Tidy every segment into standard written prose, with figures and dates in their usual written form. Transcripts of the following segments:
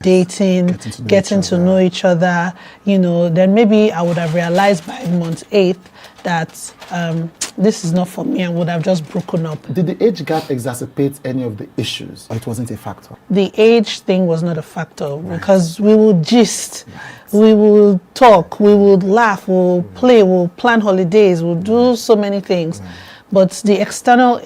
dating, getting to know each other, then maybe I would have realized by month 8 that this is not for me and would have just broken up. Did the age gap exacerbate any of the issues, or it wasn't a factor? The age thing was not a factor because we would gist, we will talk, we would laugh, we'll play, we'll plan holidays, we'll do so many things. But the external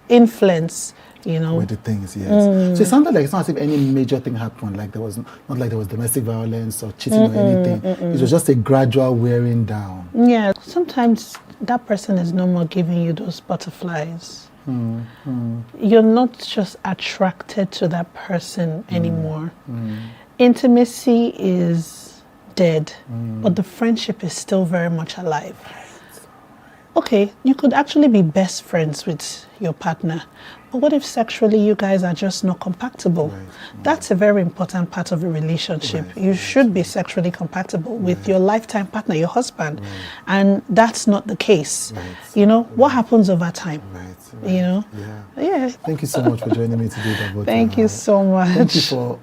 influence, with the things, yes. So it sounded like it's not as if any major thing happened, like there was not like there was domestic violence or cheating or anything. It was just a gradual wearing down. Yeah, sometimes that person is no more giving you those butterflies. You're not just attracted to that person anymore. Intimacy is dead, but the friendship is still very much alive. Okay, you could actually be best friends with your partner, but what if sexually you guys are just not compatible? That's a very important part of a relationship. You should be sexually compatible with your lifetime partner, your husband, and that's not the case. What happens over time? Yeah. Thank you so much for joining me today, Dabota. Thank you so much. Thank you for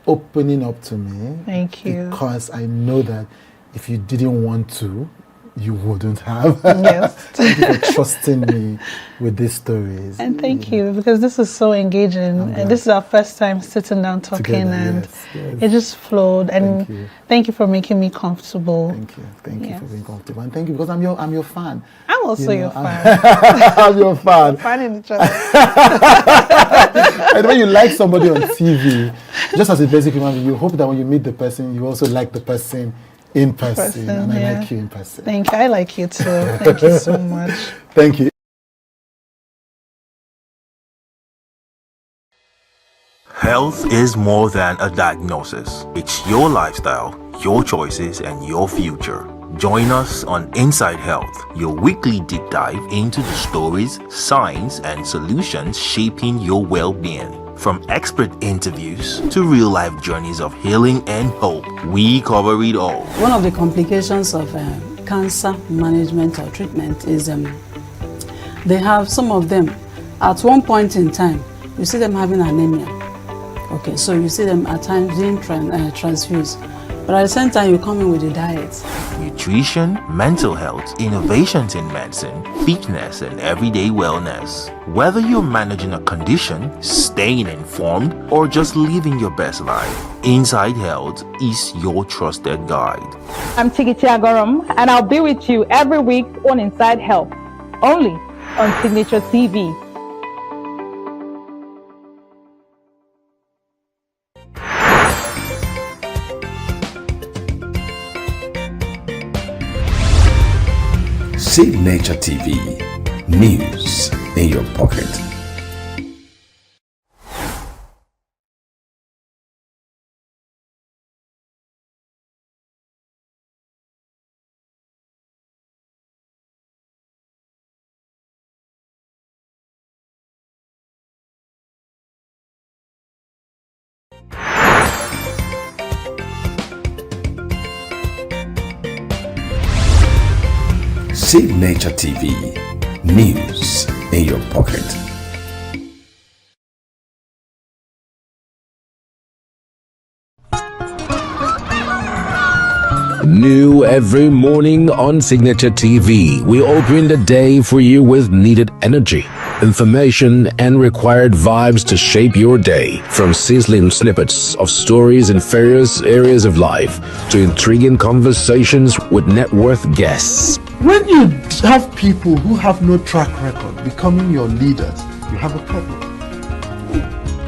opening up to me. Thank you. Because I know that if you didn't want to, you wouldn't have. Yes. Thank you for trusting me with these stories. And thank you, because this is so engaging. And this is our first time sitting down talking together, and yes. it just flowed. And thank you for making me comfortable. Thank you for being comfortable. And thank you because I'm your fan. I'm also your fan. I'm your fan. Fanning each other. And when you like somebody on TV, just as a basic human being, you hope that when you meet the person, you also like the person in person, and I like you in person. Thank you. I like you too. Thank you so much. Thank you. Health is more than a diagnosis. It's your lifestyle, your choices, and your future. Join us on Inside Health, your weekly deep dive into the stories, science, and solutions shaping your well-being. From expert interviews to real-life journeys of healing and hope, we cover it all. One of the complications of cancer management or treatment is they have some of them, at one point in time, you see them having anemia. Okay, so you see them at times being transfused. But at the same time, you come in with a diet. Nutrition, mental health, innovations in medicine, fitness, and everyday wellness. Whether you're managing a condition, staying informed, or just living your best life, Inside Health is your trusted guide. I'm Signaturetv, and I'll be with you every week on Inside Health, only on Signaturetv. Signaturetv, news in your pocket. Signaturetv, news in your pocket. New every morning on Signaturetv, we open the day for you with needed energy, information, and required vibes to shape your day. From sizzling snippets of stories in various areas of life to intriguing conversations with net worth guests. When you have people who have no track record becoming your leaders, you have a problem.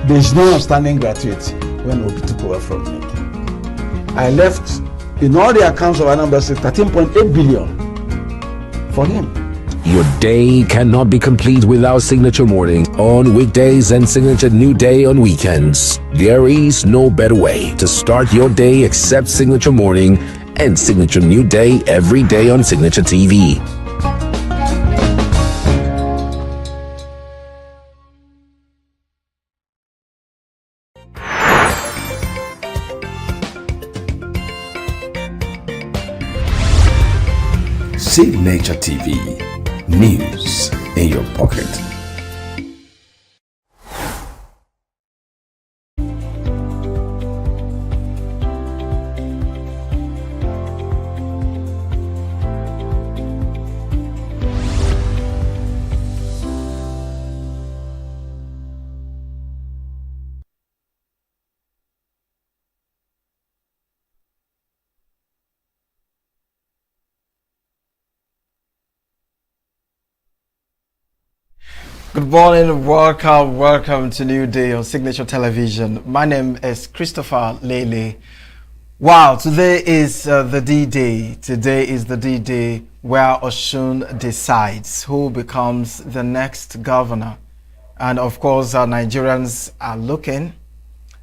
There is no outstanding gratuity when Obi took over from me. I left in all the accounts of Anambra State 13.8 billion for him. Your day cannot be complete without Signature Morning on weekdays and Signature New Day on weekends. There is no better way to start your day except Signature Morning and Signature New Day every day on Signaturetv. Signaturetv, news in your pocket. Good morning, welcome to New Day on Signature Television. My name is Christopher Lele. Wow, today is the D-Day. Today is the D-Day where Osun decides who becomes the next governor. And of course, Nigerians are looking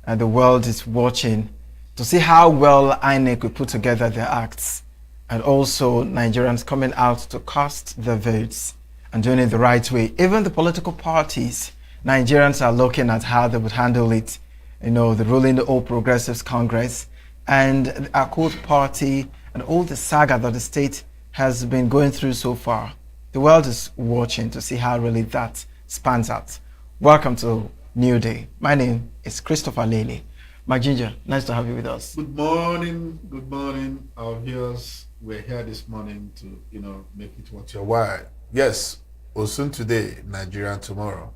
and the world is watching to see how well INEC will put together their acts. And also Nigerians coming out to cast their votes and doing it the right way. Even the political parties, Nigerians are looking at how they would handle it. You know, the ruling All Progressives Congress and the Accord Party and all the saga that the state has been going through so far. The world is watching to see how really that spans out. Welcome to New Day. My name is Christopher Lele. My ginger, nice to have you with us. Good morning, our viewers. We're here this morning to, make it worth your while. Yes, Osun today, Nigeria tomorrow.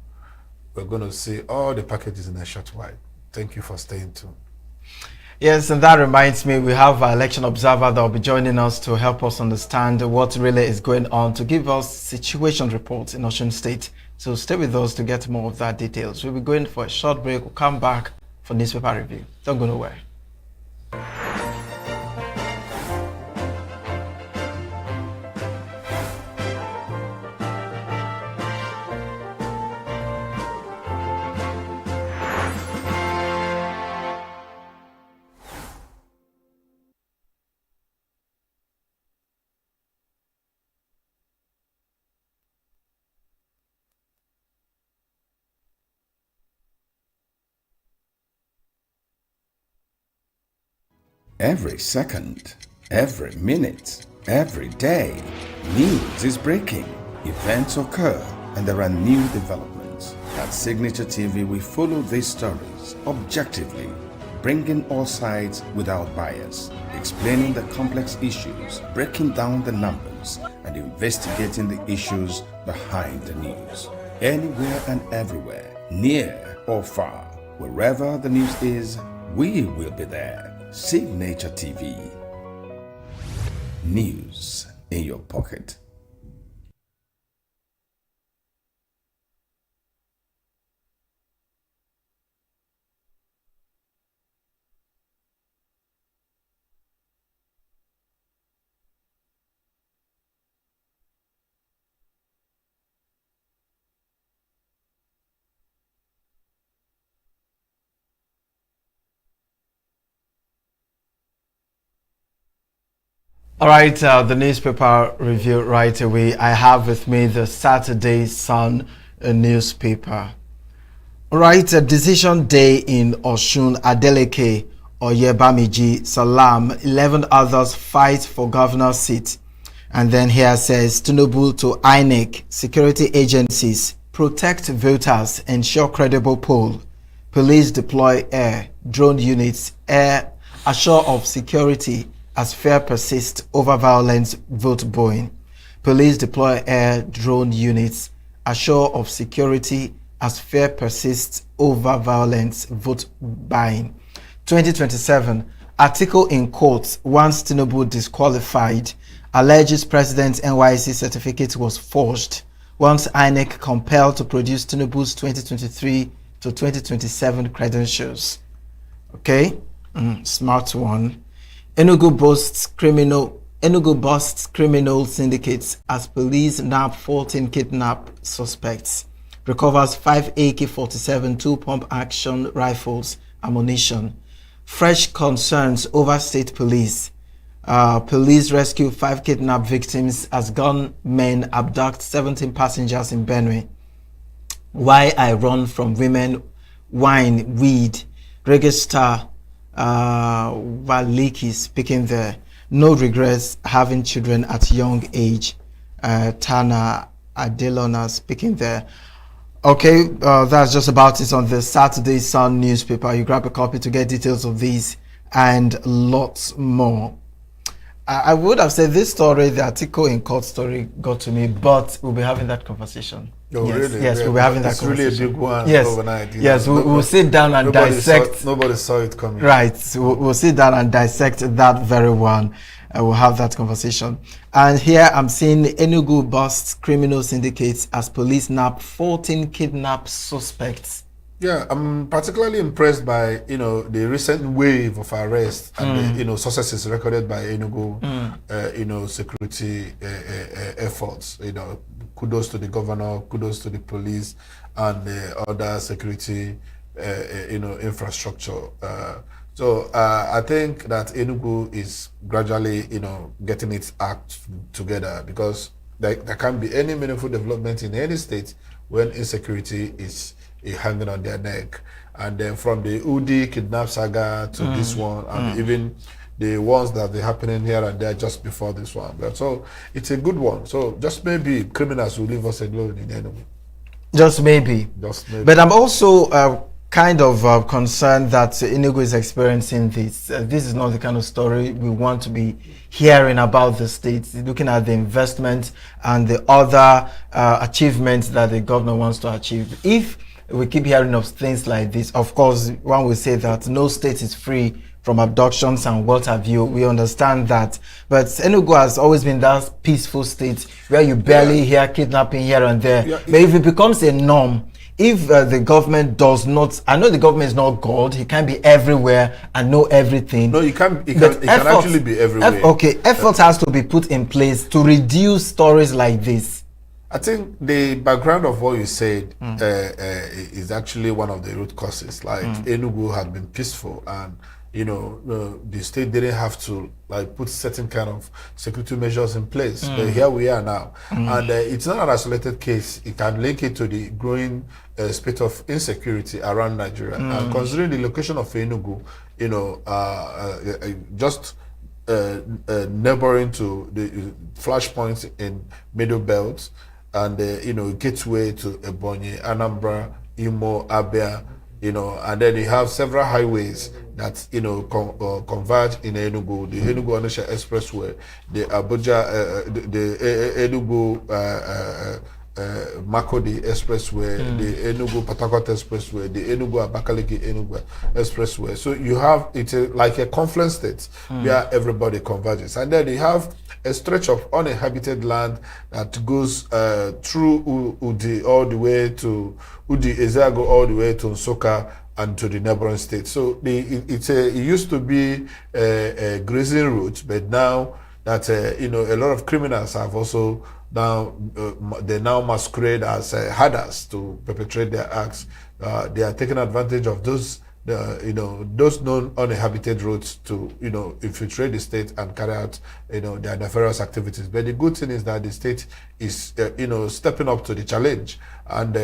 We're going to see all the packages in a short while. Thank you for staying tuned. Yes, and that reminds me, we have an election observer that will be joining us to help us understand what really is going on, to give us situation reports in Osun State. So stay with us to get more of that details. We'll be going for a short break. We'll come back for newspaper review. Don't go nowhere. Every second, every minute, every day, news is breaking, events occur, and there are new developments. At Signature TV, we follow these stories objectively, bringing all sides without bias, explaining the complex issues, breaking down the numbers, and investigating the issues behind the news. Anywhere and everywhere, near or far, wherever the news is, we will be there. Signature TV. News in your pocket. All right, the newspaper review right away. I have with me the Saturday Sun newspaper. All right, a decision day in Osun. Adeleke, Oyebamiji, Salam, 11 others fight for governor's seat. And then here says, Tinubu to INEC, security agencies, protect voters, ensure credible poll. Police deploy air, drone units, air, assure of security, as fear persists over violence, vote buying. Police deploy air drone units, assure of security as fear persists over violence, vote buying. 2027, article in court, once Tinubu disqualified, alleges President's NYC certificate was forged, once INEC compelled to produce Tinubu's 2023 to 2027 credentials. Okay, smart one. ENUGU busts criminal syndicates as police nab 14 kidnap suspects. Recovers 5 AK-47 two-pump action rifles, ammunition. Fresh concerns over state police. Police rescue 5 kidnapped victims as gunmen abduct 17 passengers in Benue. Why I run from women, wine, weed. Reggae star Valiki speaking there. No regrets having children at young age. Tana Adelona speaking there. Okay, that's just about it on the Saturday Sun newspaper. You grab a copy to get details of these and lots more. I would have said this story, the article in court story, got to me, but we'll be having that conversation. Oh, yes, really? Yes, yeah, we'll be having that it's conversation. It's really a big one yes. Yes, know. we'll sit down and dissect. Nobody saw it coming. Right, we'll sit down and dissect that very one. we'll have that conversation. And here I'm seeing ENUGU busts criminal syndicates as police nab 14 kidnapped suspects. Yeah, I'm particularly impressed by the recent wave of arrests and the, successes recorded by ENUGU security efforts. Kudos to the governor, kudos to the police and the other security infrastructure. So I think that ENUGU is gradually getting its act together, because there can't be any meaningful development in any state when insecurity is hanging on their neck. And then from the Udi kidnap saga to this one, and even the ones that are happening here and there just before this one. But so it's a good one. So just maybe criminals will leave us alone in Enugu. Just maybe. Just maybe. But I'm also kind of concerned that Enugu is experiencing this. This is not the kind of story we want to be hearing about the state, looking at the investment and the other achievements that the governor wants to achieve. If we keep hearing of things like this, of course, one will say that no state is free from abductions and what have you. We understand that. But Enugu has always been that peaceful state where you barely hear kidnapping here and there. Yeah, but if it becomes a norm, if the government does not, I know the government is not God, he can't be everywhere and know everything. No, it can actually be everywhere. Efforts has to be put in place to reduce stories like this. I think the background of what you said is actually one of the root causes. Like Enugu had been peaceful, and the state didn't have to put certain kind of security measures in place. But here we are now, and it's not an isolated case. It can link it to the growing spate of insecurity around Nigeria. And considering the location of Enugu, just neighboring to the flashpoints in Middle Belt, and gateway to Ebonyi, Anambra, Imo, Abia, and then you have several highways that converge in Enugu, the Enugu Onitsha Expressway, the Abuja, the Enugu Makodi Expressway, the Enugu Patakot Expressway, the Enugu Abakaliki Enugu Expressway. So you have like a confluence state where everybody converges, and then you have a stretch of uninhabited land that goes through Udi all the way to Udi Ezago, all the way to Nsukka and to the neighboring states. So it used to be a grazing route, but now that a lot of criminals have also they now masquerade as herders to perpetrate their acts. They are taking advantage of those known uninhabited roads to infiltrate the state and carry out their nefarious activities. But the good thing is that the state is stepping up to the challenge, and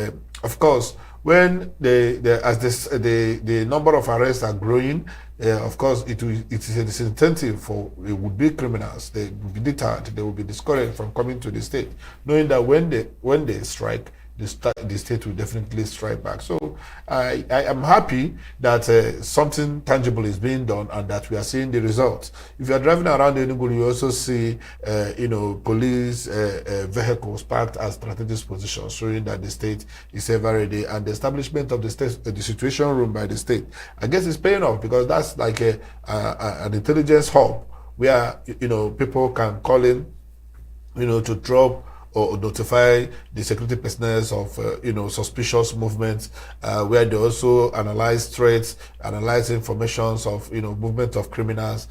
of course when the number of arrests are growing, of course it is a disincentive for would-be criminals. They will be deterred, they will be discouraged from coming to the state, knowing that when they strike, the state will definitely strike back. So I am happy that something tangible is being done and that we are seeing the results. If you are driving around Enugu, you also see police vehicles parked at strategic positions, showing that the state is ever ready, and the establishment of the situation room by the state, I guess, is paying off, because that's like an intelligence hub where people can call in to drop or notify the security personnel of suspicious movements, where they also analyze threats, analyze informations of movement of criminals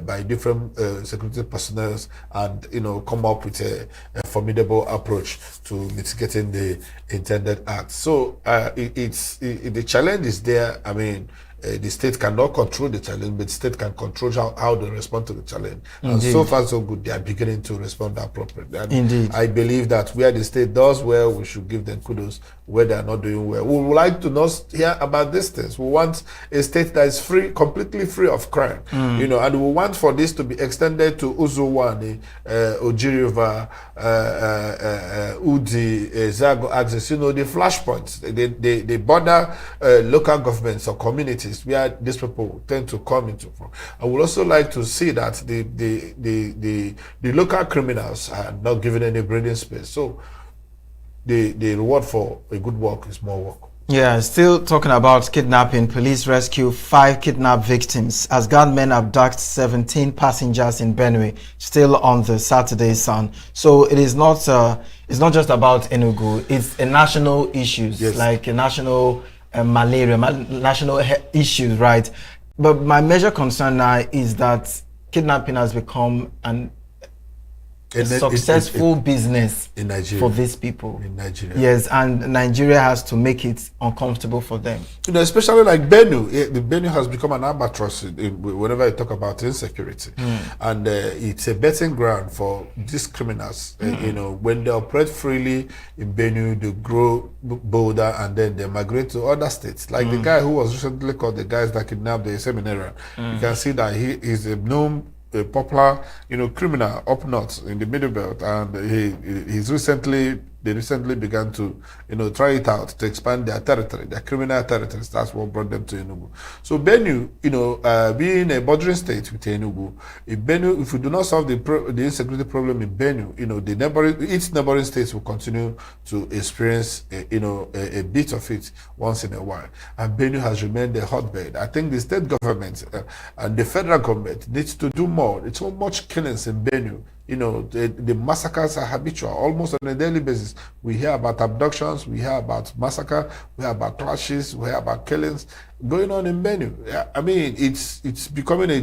by different security personnel, and come up with a formidable approach to mitigating the intended act. So the challenge is there. I mean, the state cannot control the challenge, but the state can control how they respond to the challenge. Indeed. And so far so good, they are beginning to respond appropriately. And indeed, I believe that where the state does well, we should give them kudos. Where they are not doing well, we would like to not hear about these things. We want a state that is free, completely free of crime. And we want for this to be extended to Uzuwani, Oji River, Udi, Zago axis. The flashpoints, they border local governments or communities where these people tend to come into. I would also like to see that the local criminals are not given any breathing space. So the reward for a good work is more work. Yeah, still talking about kidnapping. Police rescue 5 kidnapped victims as gunmen abduct 17 passengers in Benue. Still on the Saturday Sun. So it is not. It's not just about ENUGU. It's a national issues, like a national malaria, national issues, right? But my major concern now is that kidnapping has become a successful business in Nigeria for these people. In Nigeria, yes, and Nigeria has to make it uncomfortable for them. You know, especially like Benue. The Benue has become an albatross whenever you talk about insecurity, and it's a betting ground for these criminals. You know, when they operate freely in Benue, they grow bolder, and then they migrate to other states. Like the guy who was recently caught, the guys that kidnapped the seminarian. You can see that he is a known, a popular, criminal up north in the middle belt, and they recently began to, try it out to expand their territory, their criminal territories. That's what brought them to ENUGU. So Benue, being a bordering state with ENUGU, if we do not solve the insecurity problem in Benue, each neighboring states will continue to experience, a bit of it once in a while. And Benue has remained a hotbed. I think the state government and the federal government needs to do more. It's so much killings in Benue. The massacres are habitual, almost on a daily basis. We hear about abductions, we hear about massacre, we hear about clashes, we hear about killings going on in Benue. I mean, it's becoming a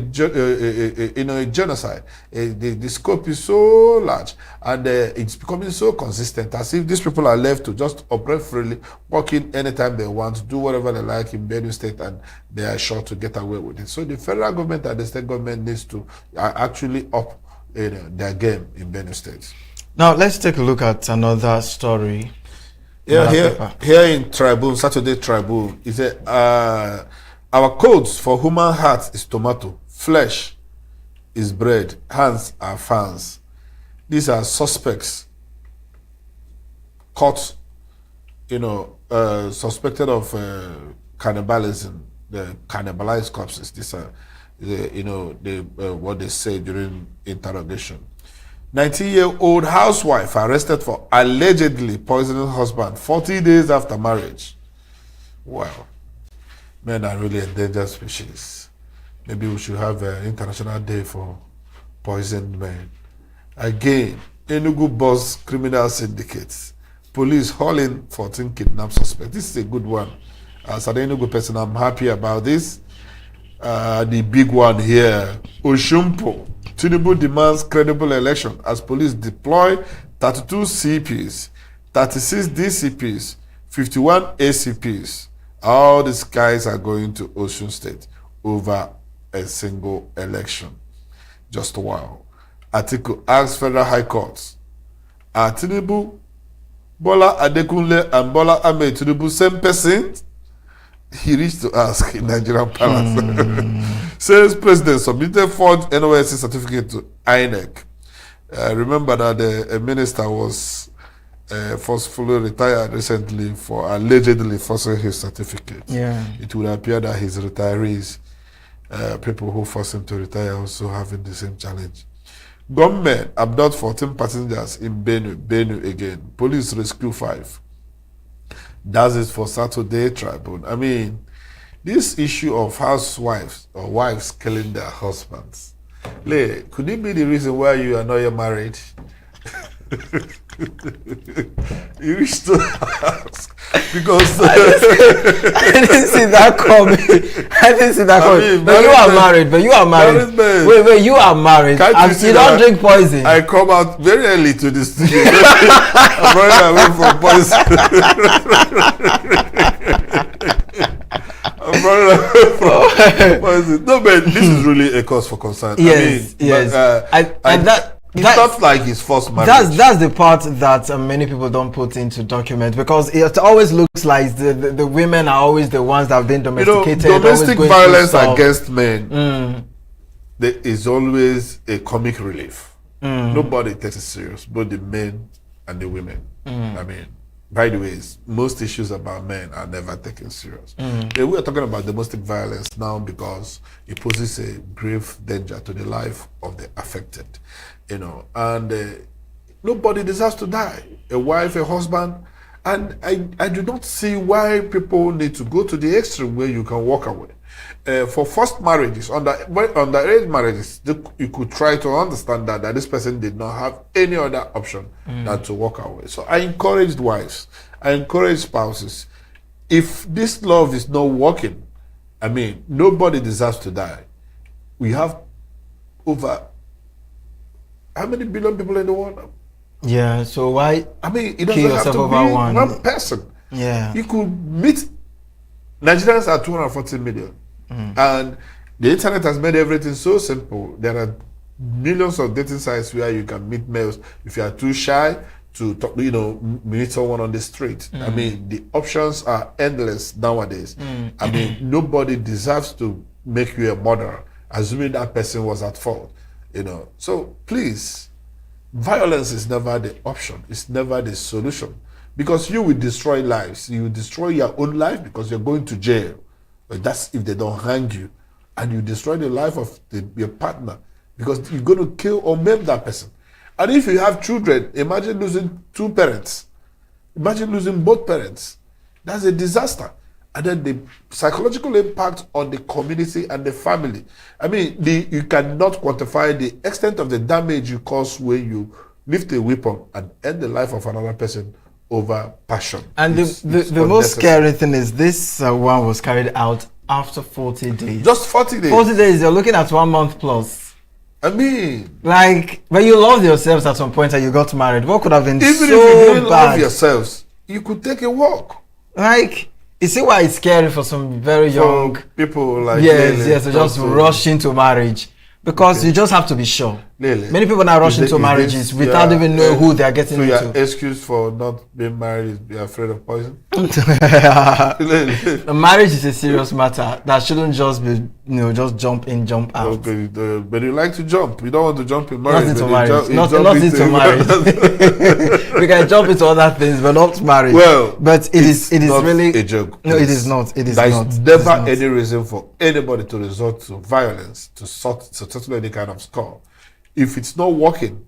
genocide. The scope is so large, and it's becoming so consistent, as if these people are left to just operate freely, walk in anytime they want, do whatever they like in Benue State, and they are sure to get away with it. So the federal government and the state government needs to actually up their game in Benue State. Now let's take a look at another story. Yeah, here in Tribune, Saturday Tribune, it said, our codes for human heart is tomato, flesh is bread, hands are fans. These are suspects caught, suspected of cannibalism, the cannibalized corpses. These are what they say during interrogation. 19-year-old housewife arrested for allegedly poisoning husband 40 days after marriage. Wow. Men are really endangered species. Maybe we should have an international day for poisoned men. Again, ENUGU boss criminal syndicates. Police hauling 14 kidnapped suspects. This is a good one. As an ENUGU person, I'm happy about this. The big one here, Oshumpo. Tinubu demands credible election as police deploy 32 CPs, 36 DCPs, 51 ACPs. All these guys are going to Osun State over a single election. Just wow. Article asks Federal High Courts, are Tinubu, Bola Adekunle and Bola Ahmed Tinubu same person? He reached to ask in Nigerian Palace. Says president submitted forged NYSC certificate to INEC. Remember that a minister was forcefully retired recently for allegedly forcing his certificate. Yeah. It would appear that his retirees, people who force him to retire, also having the same challenge. Gunmen abduct 14 passengers in Benue again. Police rescue 5. That's it for Saturday Tribune. I mean, this issue of housewives or wives killing their husbands, could it be the reason why you are not yet married? You wish to ask because I didn't see that coming. I didn't see that coming. But you are married. But you are married. Wait, you are married. And you don't drink poison. I come out very early to the studio. I'm running away from poison. I'm running away from poison. No, but this is really a cause for concern. Yes, yes. It's not like his first marriage. That's the part that many people don't put into document, because it always looks like the women are always the ones that have been domesticated. Domestic violence against men, there is always a comic relief. Nobody takes it serious, both the men and the women. I mean, by the way, most issues about men are never taken serious. We are talking about domestic violence now because it poses a grave danger to the life of the affected. And nobody deserves to die. A wife, a husband, And I do not see why people need to go to the extreme where you can walk away. For forced marriages, underage marriages, you could try to understand that this person did not have any other option than to walk away. So I encourage wives, I encourage spouses. If this love is not working, I mean, nobody deserves to die. We have over how many billion people in the world now? Yeah, so why? I mean, it doesn't have to be one person. Yeah, you could meet. Nigerians are 240 million, and the internet has made everything so simple. There are millions of dating sites where you can meet males. If you are too shy to talk, meet someone on the street. I mean, the options are endless nowadays. I mean, nobody deserves to make you a murderer, assuming that person was at fault. So please. Violence is never the option. It's never the solution. Because you will destroy lives. You will destroy your own life because you're going to jail. But that's if they don't hang you. And you destroy the life of your partner because you're going to kill or maim that person. And if you have children, imagine losing two parents. Imagine losing both parents. That's a disaster. And then the psychological impact on the community and the family. I mean, you cannot quantify the extent of the damage you cause when you lift a weapon and end the life of another person over passion. And the most scary thing is this one was carried out after 40 days. Just 40 days. 40 days, you're looking at 1 month plus. I mean, when you loved yourselves at some point and you got married, what could have been even so if you didn't bad? love yourselves, you could take a walk. You see why it's scary for some very young people like yes, to just rush into marriage because you just have to be sure. Many people now rush into marriages without even knowing who they are getting into. So your excuse for not being married is be afraid of poison? Marriage is a serious matter that shouldn't just be just jump in, jump out. Okay, but you like to jump. You don't want to jump in marriage. Not into marriage. Not into marriage. We can jump into other things, but not marriage. Well, but it is really a joke. No, it is not. It is There not. is never any reason for anybody to resort to violence to settle any kind of score. If it's not working,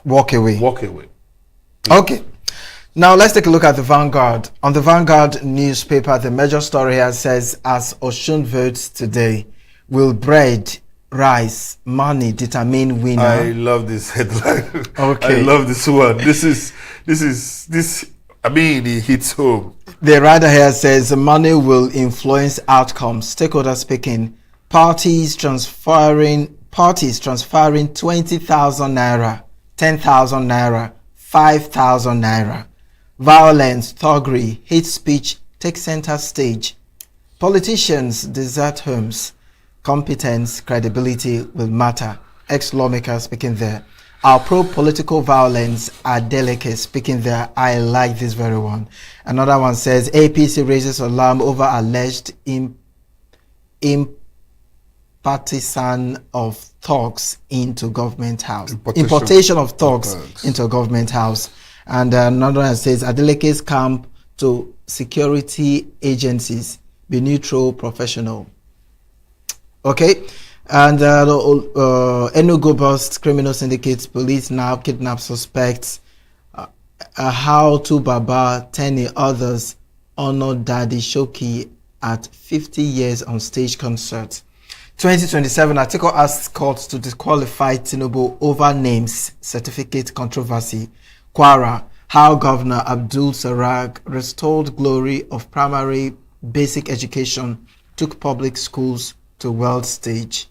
walk away. Walk away. Okay. Now let's take a look at the Vanguard. On the Vanguard newspaper, the major story here says, as Osun votes today, will bread, rice, money determine winner? I love this headline. Okay. I love this one. This I mean, it hits home. The writer here says money will influence outcomes. Stakeholder speaking. Parties transferring 20,000 naira, 10,000 naira, 5,000 naira. Violence, thuggery, hate speech take center stage. Politicians desert homes. Competence, credibility will matter. Ex-lawmaker speaking there. Our pro-political violence are delicate speaking there. I like this very one. Another one says APC raises alarm over alleged partisan of thugs into government house. Importation of thugs into government house. And another one says Adeleke's camp to security agencies, be neutral, professional. Okay. And ENUGU bust criminal syndicates, police now kidnap suspects. How to Baba, 10 others honor Daddy Shoki at 50 years on stage concert. 2027, Atiku asks courts to disqualify Tinubu over names certificate controversy. Kwara, how Governor Abdul Sarag restored glory of primary basic education, took public schools to world stage.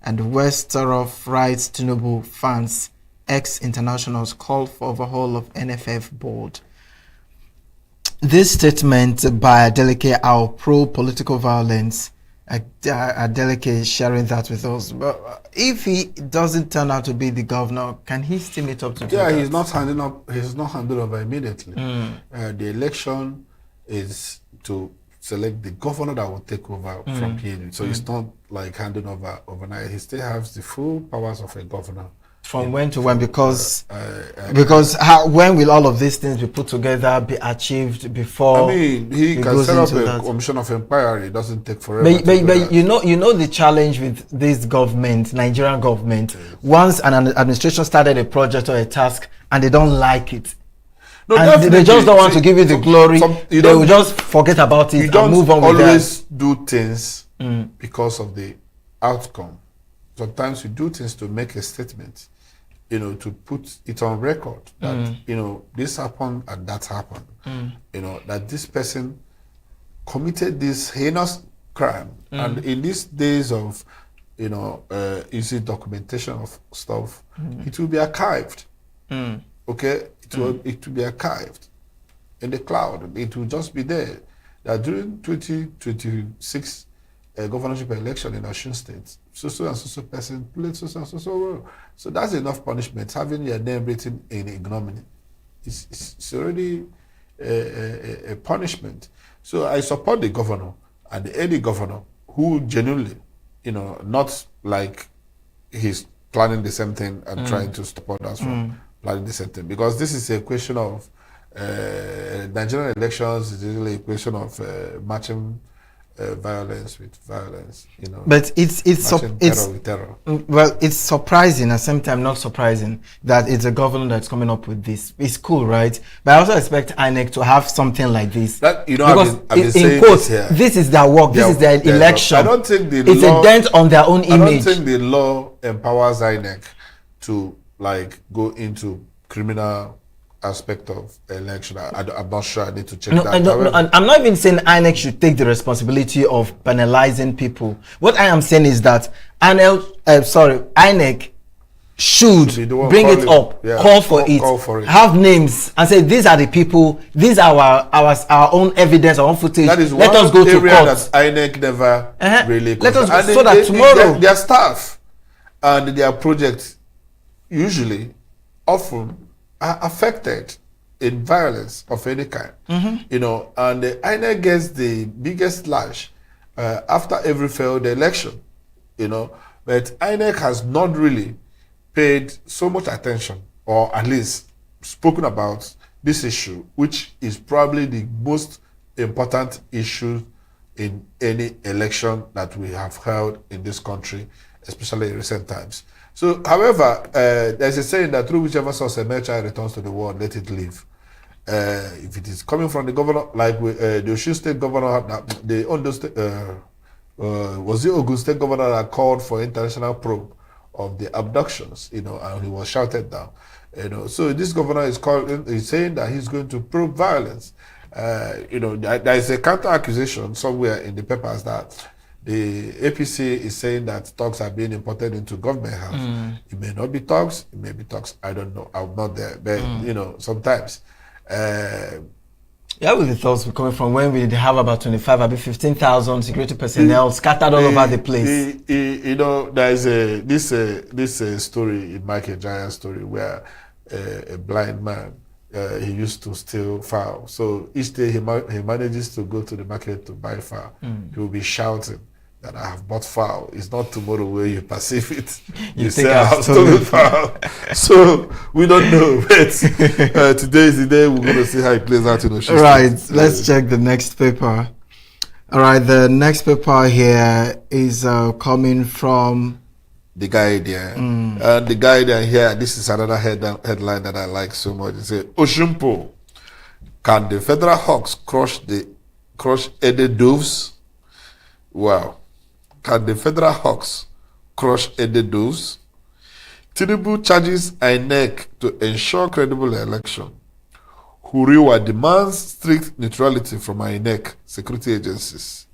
And Westeros writes Tinubu fans, ex-internationals call for overhaul of NFF board. This statement by Adeleke, our pro-political violence, Adeleke is sharing that with us. But if he doesn't turn out to be the governor, can he still meet up to do that? He's not handing up. He's not handing over immediately. The election is to select the governor that will take over from him. So it's not like handing over overnight. He still has the full powers of a governor. From when to when? Because when will all of these things be put together, be achieved before? I mean, he can set up a commission of inquiry. It doesn't take forever. But you know the challenge with this government, Nigerian government. Once an administration started a project or a task and they don't like it, No, and they just don't want to give you the glory. They will just forget about it and move on with that. You don't always do things because of the outcome. Sometimes you do things to make a statement, to put it on record that, this happened and that happened. That this person committed this heinous crime. And in these days of, easy documentation of stuff, it will be archived. Okay? It will be archived in the cloud. It will just be there. That during 2026 governorship election in Osun State, so and so person played so and so role. So that's enough punishment. Having your name written in ignominy, it's already a punishment. So I support the governor and any governor who genuinely, not like he's planning the same thing and trying to stop others from planning the same thing. Because this is a question of Nigerian elections is really a question of matching violence with violence, But it's terror with terror. Well, it's surprising and sometimes not surprising that it's a governor that's coming up with this. It's cool, right? But I also expect INEC to have something like this. That because I've been in quotes, this is their work. This is their election. I don't think it's a dent on their own image. I don't think the law empowers INEC to go into criminal aspect of election. I'm not sure. I need to check that. No, I'm not even saying INEC should take the responsibility of penalizing people. What I am saying is that INEC should bring it up, call for it, have names, and say these are the people. These are our own evidence, our own footage. That is Let us go to court. That INEC never really. Let us and so that tomorrow their staff and their projects usually often are affected in violence of any kind, and the INEC gets the biggest lash after every failed election, but INEC has not really paid so much attention, or at least spoken about this issue, which is probably the most important issue in any election that we have held in this country, especially in recent times. So, however, there's a saying that through whichever source a mere child returns to the world, let it live. If it is coming from the governor, like the Osun State governor, the Ondo State, was the Ogun State governor that called for international probe of the abductions, and he was shouted down. So this governor is saying that he's going to probe violence. There is a counter accusation somewhere in the papers that the APC is saying that talks are being imported into government house. It may not be talks, it may be talks. I don't know. I'm not there. But, sometimes. With the thoughts coming from when we have about 25, about 15,000 security personnel scattered all over the place. There is this story in Michael Giant's story where a blind man, he used to steal fowl. So each day he manages to go to the market to buy fowl. He will be shouting that I have bought fowl. It's not tomorrow where you perceive it. You say I have stolen fowl. So we don't know. But today is the day we're going to see how it plays out in Osun. Right. Let's check the next paper. All right. The next paper here is coming from The Guardian. The Guardian here, this is another headline that I like so much. It says, Oshunpo, can the federal hawks crush Ede doves? Wow. Can the federal hawks crush Ede doves? Tinubu charges INEC to ensure credible election. Huriwa demands strict neutrality from INEC security agencies.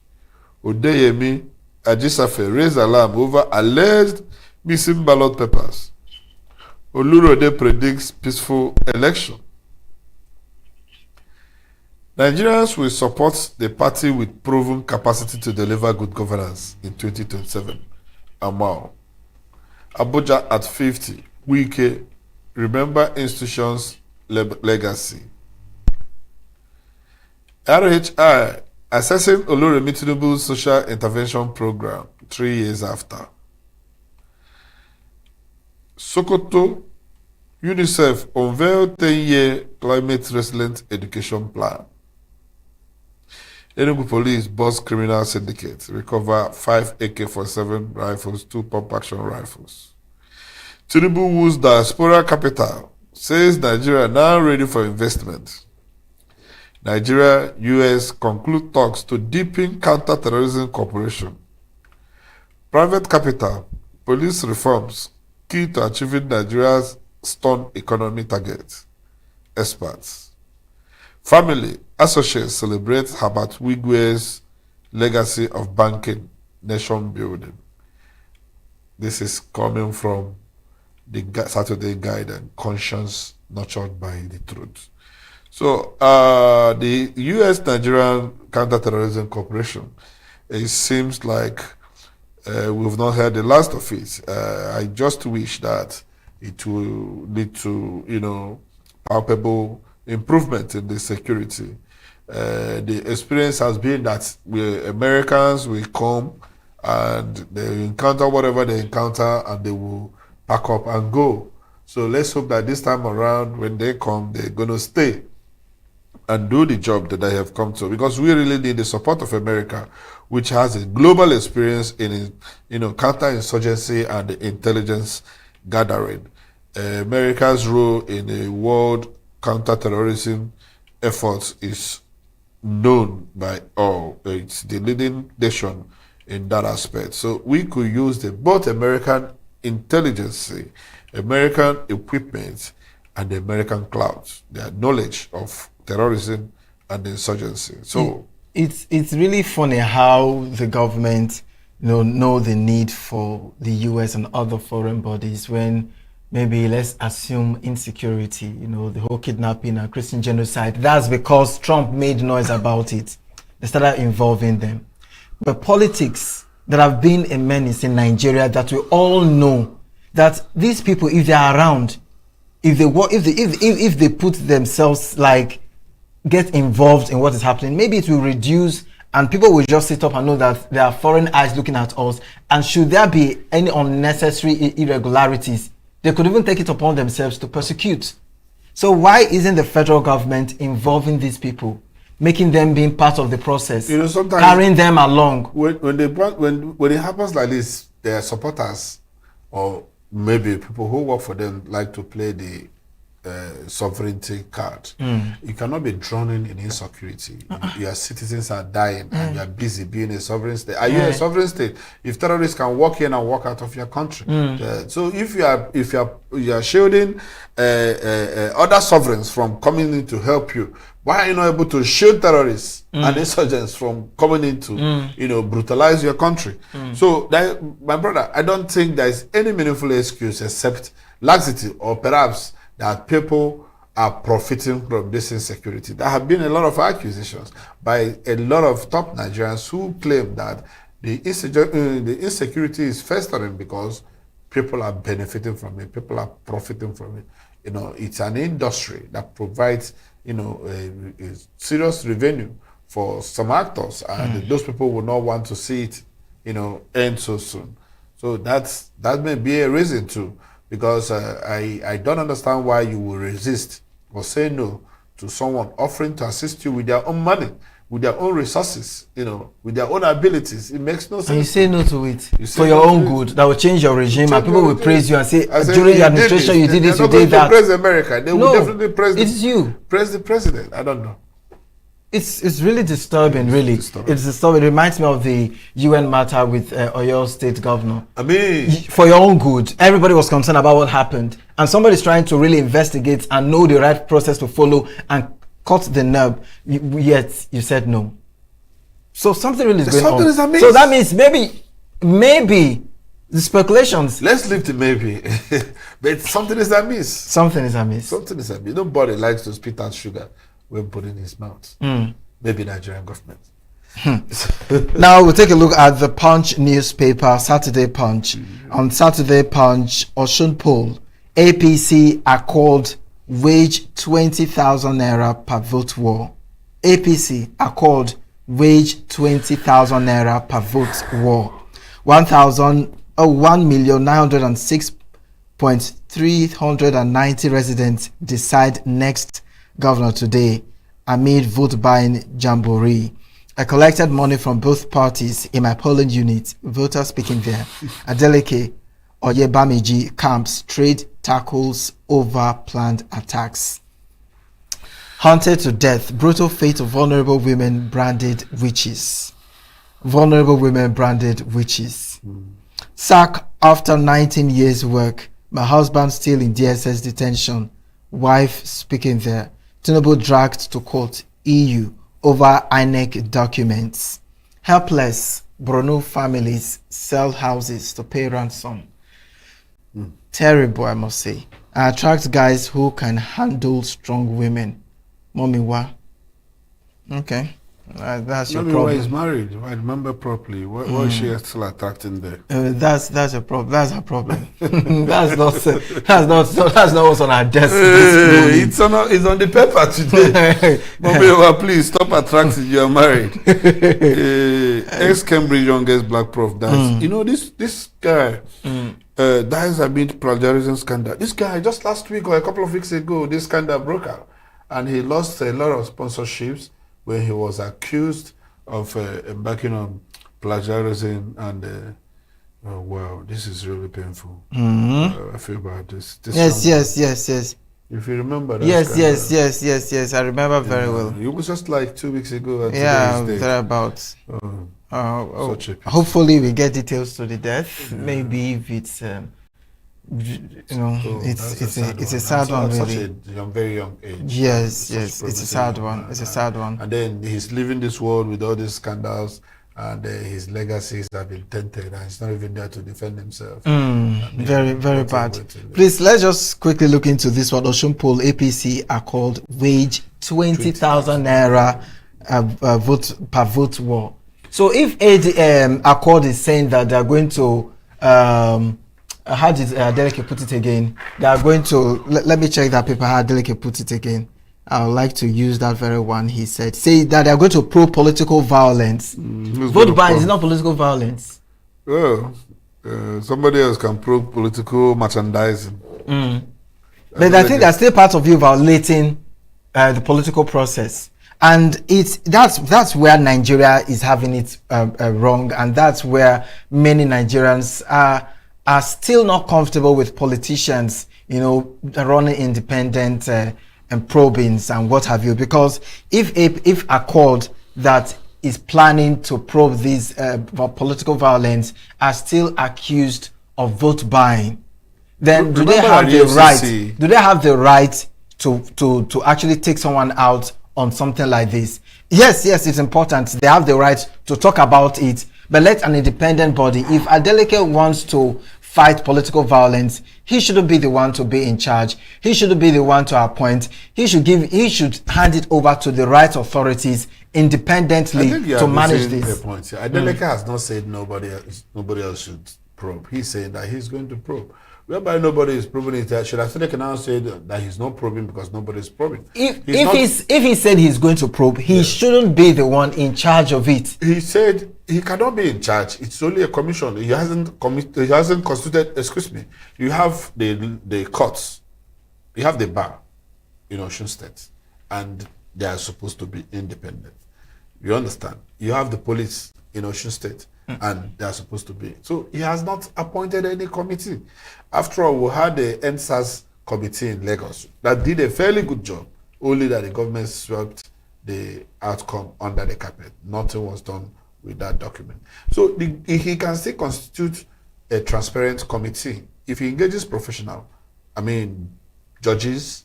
Odeyemi Ajisafe raised alarm over alleged missing ballot papers. Olurode predicts peaceful election. Nigerians will support the party with proven capacity to deliver good governance in 2027. Amao. Abuja at 50. Wike. Remember institutions' legacy. RHI. Assessing Oluremi Tinubu's social intervention program 3 years after. Sokoto. UNICEF unveiled 10-year climate resilient education plan. ENUGU police bust criminal syndicate, recover 5 AK-47 rifles, 2 pump-action rifles. Tinubu woos diaspora capital, says Nigeria now ready for investment. Nigeria, US conclude talks to deepen counter-terrorism cooperation. Private capital, police reforms, key to achieving Nigeria's stern economy targets. Experts. Family, associates celebrate Herbert Wigwe's legacy of banking, nation building. This is coming from the Saturday Guide and Conscience Nurtured by the Truth. So the U.S.-Nigerian counterterrorism cooperation, it seems like we've not heard the last of it. I just wish that it will lead to, palpable improvement in the security. The experience has been that Americans will come and they encounter whatever they encounter and they will pack up and go. So let's hope that this time around, when they come, they're going to stay and do the job that they have come to, because we really need the support of America, which has a global experience in, counterinsurgency and intelligence gathering. America's role in the world counterterrorism efforts is known by all. It's the leading nation in that aspect. So we could use both American intelligence, American equipment, and the American clouds, their knowledge of terrorism and insurgency. So it's really funny how the government know the need for the US and other foreign bodies when maybe, let's assume, insecurity, the whole kidnapping and Christian genocide. That's because Trump made noise about it. They started involving them. But politics, there have been a menace in Nigeria that we all know that these people, if they are around, if they put themselves, get involved in what is happening, maybe it will reduce and people will just sit up and know that there are foreign eyes looking at us. And should there be any unnecessary irregularities, they could even take it upon themselves to persecute. So why isn't the federal government involving these people, making them being part of the process, sometimes carrying them along? When it happens like this, their supporters or maybe people who work for them like to play the sovereignty card. You cannot be drowning in insecurity. Your citizens are dying and you are busy being a sovereign state. Are you a sovereign state? If terrorists can walk in and walk out of your country. So if you are shielding other sovereigns from coming in to help you, why are you not able to shield terrorists and insurgents from coming in to brutalize your country? So my brother, I don't think there is any meaningful excuse except laxity, or perhaps that people are profiting from this insecurity. There have been a lot of accusations by a lot of top Nigerians who claim that the insecurity is festering because people are benefiting from it, people are profiting from it. It's an industry that provides, a serious revenue for some actors, and those people will not want to see it, end so soon. So that may be a reason too. Because I don't understand why you will resist or say no to someone offering to assist you with their own money, with their own resources, with their own abilities. It makes no sense. And you say no to it for your own good. That will change your regime, and people will praise you and say, during your administration you did this, you did that. Praise America. They will definitely praise. It's you. Praise the president. I don't know. It's really disturbing, really. It's disturbing. It reminds me of the UN matter with Oyo State Governor. I mean, for your own good, everybody was concerned about what happened, and somebody's trying to really investigate and know the right process to follow and cut the nerve. Yet you said no. So something really is going on. Is amiss. So that means maybe the speculations. Let's leave the maybe, but something is amiss. Something is amiss. Something is amiss. Nobody likes to spit out sugar when put in his mouth. Maybe Nigerian government. Now we'll take a look at the Punch newspaper, Saturday Punch. On Saturday Punch, Osun poll, APC Accord wage 20,000 naira per vote war. APC Accord wage 20,000 naira per vote war. 1,906,390 residents decide next governor today amid vote buying jamboree. I collected money from both parties in my polling unit. Voters speaking there. Adeleke Oyebamiji camps trade tackles over-planned attacks. Hunted to death, brutal fate of vulnerable women branded witches. Vulnerable women branded witches. Sack after 19 years work. My husband still in DSS detention. Wife speaking there. Tinubu dragged to court. EU over INEC documents. Helpless Borno families sell houses to pay ransom. Terrible, I must say. I attract guys who can handle strong women. Mommy, what? Okay. That's your problem. Is married. If I remember properly. What is she still attracting there? That's a problem. That's her problem. that's not what's on our desk. It's on the paper today. Mommy, please stop attracting. You are married. Ex-Cambridge youngest black prof dies. You know this guy. Dies amid plagiarism scandal. This guy just last week or a couple of weeks ago, this scandal broke out. And he lost a lot of sponsorships when he was accused of embarking on plagiarism. And oh wow, this is really painful. I feel bad. This Yes. If you remember that. Yes. I remember very well. It was just like 2 weeks ago. Yeah, thereabouts. Hopefully we get details to the death. Maybe if it's it's a sad one, really. Such a very young age. Yes, it's a sad one. It's a sad one. And then he's leaving this world with all these scandals, and his legacies have been tainted, and he's not even there to defend himself. Very, very bad. Please, let's just quickly look into this one. Osun Poll APC are called wage 20,000 naira vote per vote war. So if Accord is saying that they're going to how did Adeleke put it again? They are going to let me check that paper. How Adeleke put it again? I would like to use that very one. He said, say that they are going to probe political violence. Vote buying is not political violence. Well, somebody else can probe political merchandising. But I think that's still part of you violating the political process. And that's where Nigeria is having it wrong, and that's where many Nigerians are still not comfortable with politicians, running independent and probings and what have you. Because if Accord that is planning to probe these political violence are still accused of vote buying, then do they have the right? Do they have the right to actually take someone out on something like this? Yes, it's important. They have the right to talk about it, but let an independent body. If Adeleke wants to fight political violence, he shouldn't be the one to be in charge. He shouldn't be the one to appoint. He should hand it over to the right authorities independently to manage this. Adeleke has not said nobody else should probe. He's saying that he's going to probe. Whereby nobody is probing it, should Adeleke now say that he's not probing because nobody is probing? If he said he's going to probe, he shouldn't be the one in charge of it. He said he cannot be in charge. It's only a commission. He hasn't constituted. Excuse me. You have the courts. You have the bar in Osun State, and they are supposed to be independent. You understand? You have the police in Osun State, and they are supposed to be. So he has not appointed any committee. After all, we had the NSAS committee in Lagos that did a fairly good job, only that the government swept the outcome under the carpet. Nothing was done with that document. So he can still constitute a transparent committee if he engages professional, judges,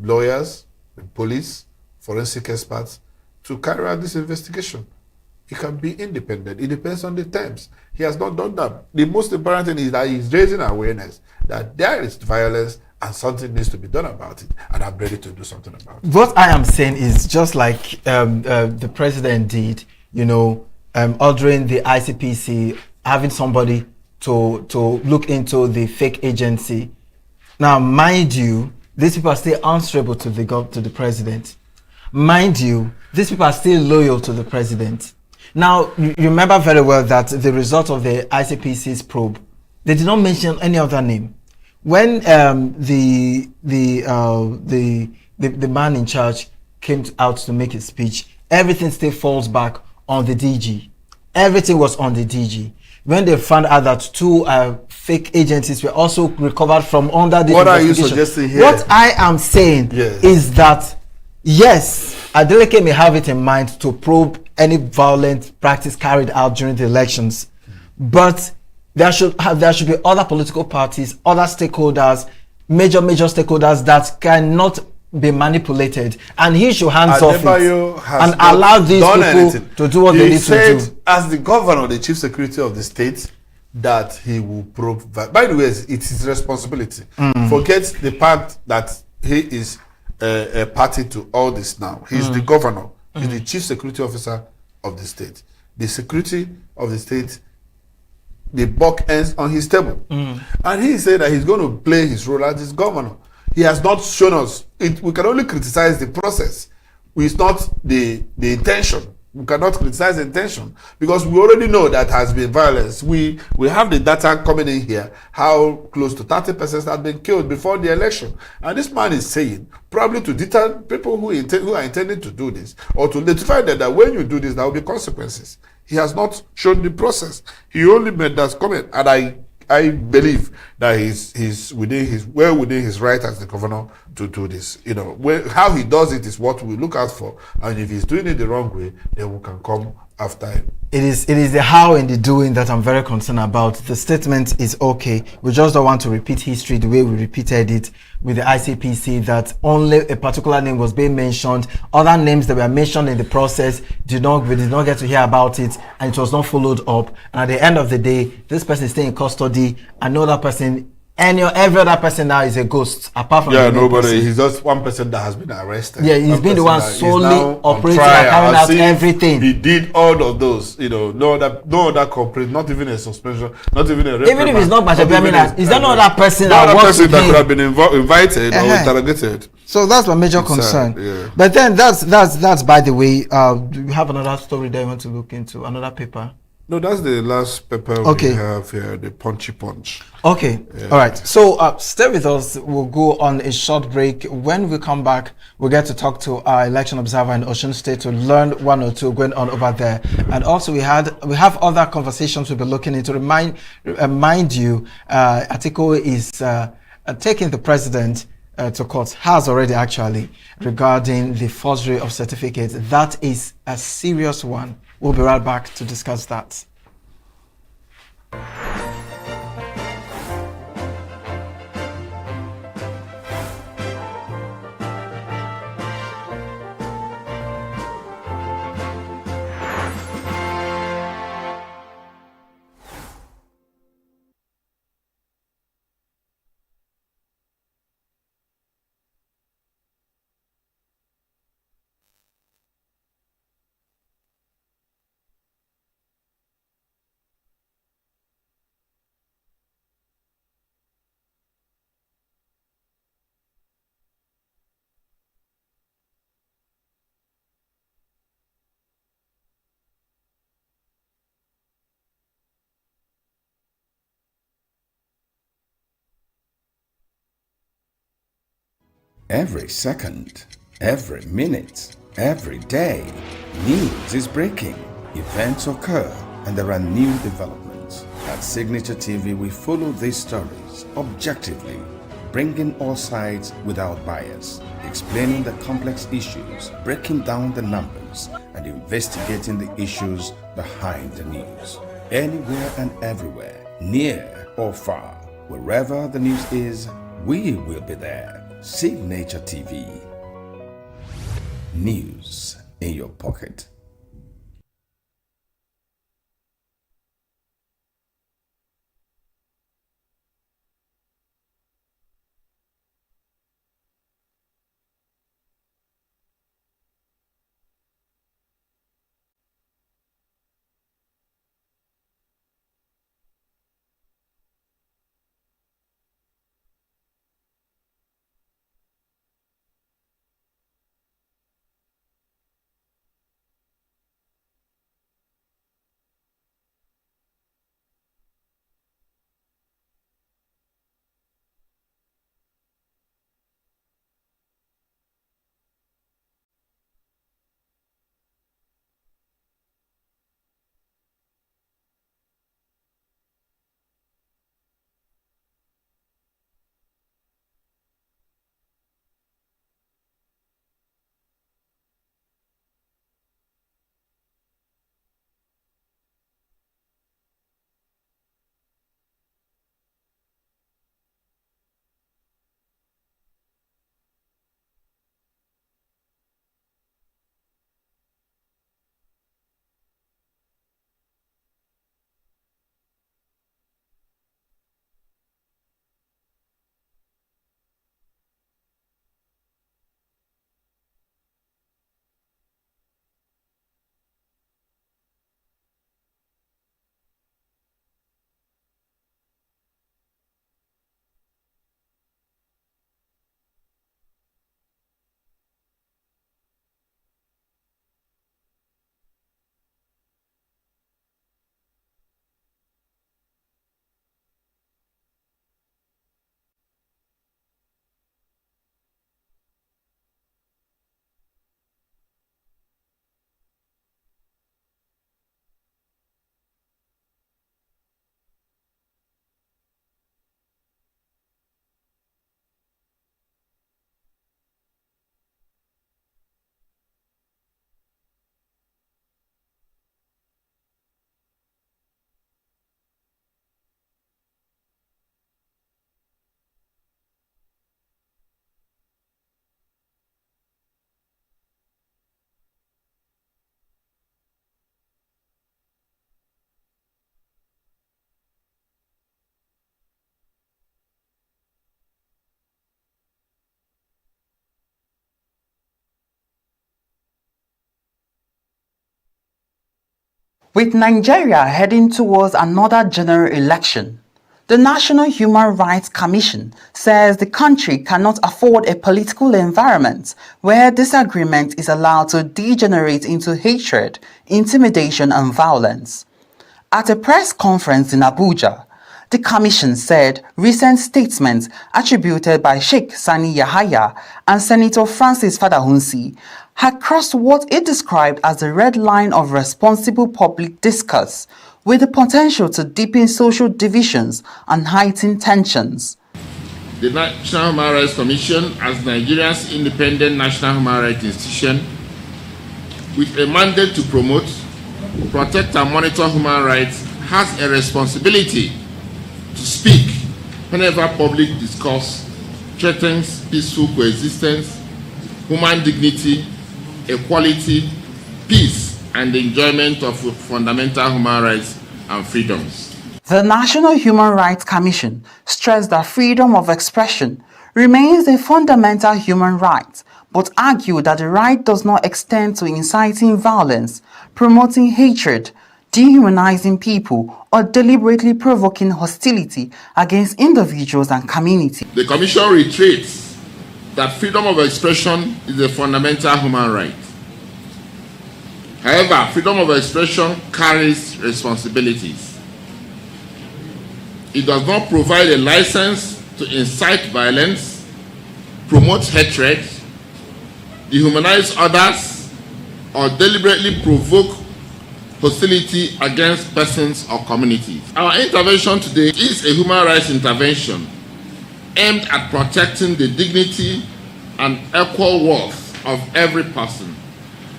lawyers, police, forensic experts to carry out this investigation. He can be independent. It depends on the terms. He has not done that. The most important thing is that he's raising awareness that there is violence and something needs to be done about it, and I'm ready to do something about it. What I am saying is just like the president did, ordering the ICPC, having somebody to look into the fake agency. Now, mind you, these people are still answerable to the president. Mind you, these people are still loyal to the president. Now, you remember very well that the result of the ICPC's probe, they did not mention any other name. When the man in charge came out to make his speech, everything still falls back on the DG. Everything was on the DG. when they found out that two fake agencies were also recovered from under this What are you investigation. suggesting here? What I am saying is that, yes, Adeleke may have it in mind to probe any violent practice carried out during the elections, but there should be other political parties, other stakeholders, major stakeholders that cannot be manipulated, and he should hands off it and allow these people to do what they need to do. As the governor, the chief security of the state, that he will probe. By the way, it's his responsibility. Forget the fact that he is a party to all this now. He's the governor. He's the chief security officer of the state. The security of the state, the buck ends on his table. And he said that he's going to play his role as his governor. He has not shown us. We can only criticize the process. It's not the intention. We cannot criticize the intention because we already know that has been violence. We have the data coming in here, how close to 30 persons had been killed before the election. And this man is saying, probably to deter people who are intending to do this, or to notify them that when you do this, there will be consequences. He has not shown the process. He only made that comment. And I believe that he's within his right as the governor to do this. You know, how he does it is what we look out for, and if he's doing it the wrong way, then we can come after him. It is the how and the doing that I'm very concerned about. The statement is okay. We just don't want to repeat history the way we repeated it with the ICPC, that only a particular name was being mentioned. Other names that were mentioned in the process we did not get to hear about it, and it was not followed up. And at the end of the day, this person is still in custody, and no other person, every other person now is a ghost apart from nobody. person. He's just one person that has been arrested. Yeah, he's been the one solely operating and carrying out everything. He did all of those. You know, no other corporate, not even a suspension, not even a reprimand. Even if it's not Bajabamina, is there no other person that works with that him? could have been invited or interrogated? So that's my major concern. Yeah. But then that's by the way. Do you have another story that you want to look into? Another paper? No, that's the last paper we have here, the Punchy Punch. Okay, all right. So stay with us. We'll go on a short break. When we come back, we'll get to talk to our election observer in Osun State to learn one or two going on over there. And also we have other conversations we'll be looking into. Mind you, Atiku is taking the president to court, has already actually, regarding the forgery of certificates. That is a serious one. We'll be right back to discuss that. Every second, every minute, every day, news is breaking, events occur, and there are new developments. At Signature TV, we follow these stories objectively, bringing all sides without bias, explaining the complex issues, breaking down the numbers, and investigating the issues behind the news. Anywhere and everywhere, near or far, wherever the news is, we will be there. Signature TV. News in your pocket. With Nigeria heading towards another general election, the National Human Rights Commission says the country cannot afford a political environment where disagreement is allowed to degenerate into hatred, intimidation, and violence. At a press conference in Abuja, the Commission said recent statements attributed by Sheikh Sani Yahaya and Senator Francis Fadahunsi had crossed what it described as the red line of responsible public discourse, with the potential to deepen social divisions and heighten tensions. The National Human Rights Commission, as Nigeria's independent national human rights institution, with a mandate to promote, protect and monitor human rights, has a responsibility to speak whenever public discourse threatens peaceful coexistence, human dignity, equality, peace, and the enjoyment of fundamental human rights and freedoms. The National Human Rights Commission stressed that freedom of expression remains a fundamental human right, but argued that the right does not extend to inciting violence, promoting hatred, dehumanizing people, or deliberately provoking hostility against individuals and communities. The Commission reiterates that freedom of expression is a fundamental human right. However, freedom of expression carries responsibilities. It does not provide a license to incite violence, promote hatred, dehumanize others, or deliberately provoke hostility against persons or communities. Our intervention today is a human rights intervention aimed at protecting the dignity and equal worth of every person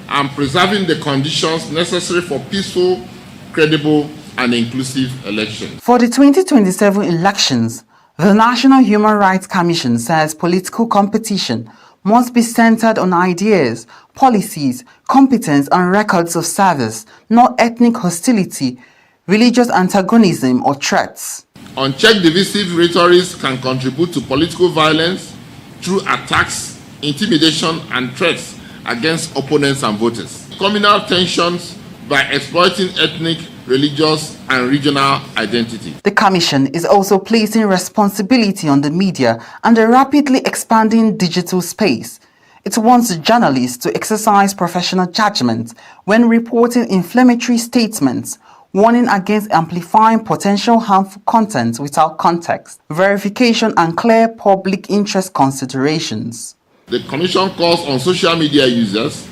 and preserving the conditions necessary for peaceful, credible, and inclusive elections. For the 2027 elections, the National Human Rights Commission says political competition must be centered on ideas, policies, competence, and records of service, not ethnic hostility, religious antagonism, or threats. Unchecked divisive rhetoric can contribute to political violence through attacks, intimidation, and threats against opponents and voters. Communal tensions by exploiting ethnic, religious, and regional identity. The Commission is also placing responsibility on the media and the rapidly expanding digital space. It wants journalists to exercise professional judgment when reporting inflammatory statements, warning against amplifying potential harmful content without context, verification, and clear public interest considerations. The Commission calls on social media users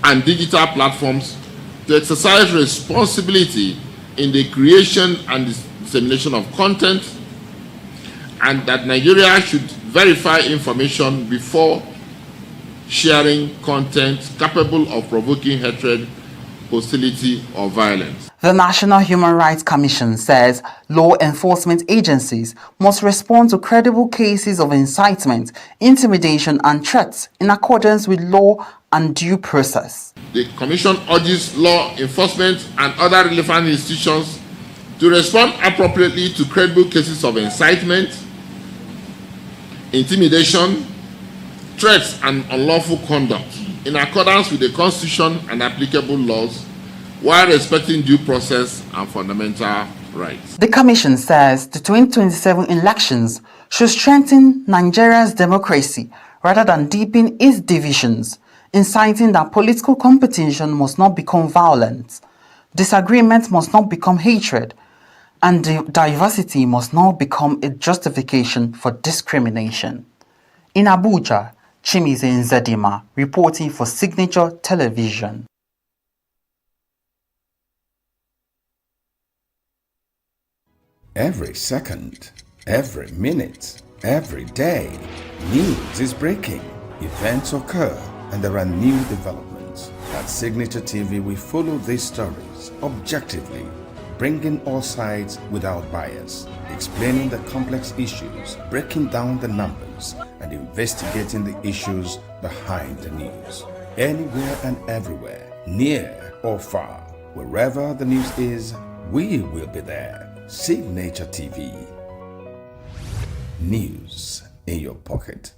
and digital platforms to exercise responsibility in the creation and dissemination of content, and that Nigeria should verify information before sharing content capable of provoking hatred, hostility, or violence. The National Human Rights Commission says law enforcement agencies must respond to credible cases of incitement, intimidation, and threats in accordance with law and due process. The Commission urges law enforcement and other relevant institutions to respond appropriately to credible cases of incitement, intimidation, threats, and unlawful conduct in accordance with the Constitution and applicable laws, while respecting due process and fundamental rights. The Commission says the 2027 elections should strengthen Nigeria's democracy rather than deepen its divisions, inciting that political competition must not become violent, disagreement must not become hatred, and diversity must not become a justification for discrimination. In Abuja, Chimize Nzedima reporting for Signature Television. Every second, every minute, every day, news is breaking, events occur, and there are new developments. At Signature TV, we follow these stories objectively, bringing all sides without bias, explaining the complex issues, breaking down the numbers, and investigating the issues behind the news. Anywhere and everywhere, near or far, wherever the news is, we will be there. Signature TV. News in your pocket.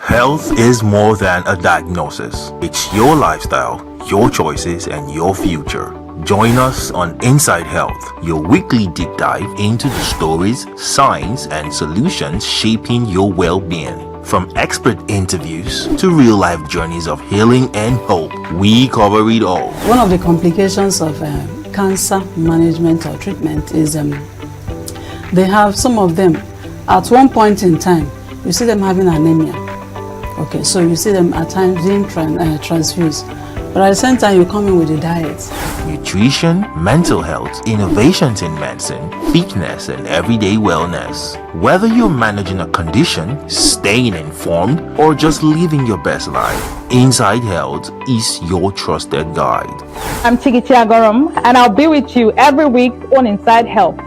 Health is more than a diagnosis. It's your lifestyle, your choices, and your future. Join us on Inside Health, your weekly deep dive into the stories, science, and solutions shaping your well-being. From expert interviews to real-life journeys of healing and hope, we cover it all. One of the complications of cancer management or treatment is they have some of them at one point in time, you see them having anemia. Okay, so you see them at times being transfused. But at the same time, you come in with a diet. Nutrition, mental health, innovations in medicine, fitness, and everyday wellness. Whether you're managing a condition, staying informed, or just living your best life, Inside Health is your trusted guide. I'm Signaturetv, and I'll be with you every week on Inside Health,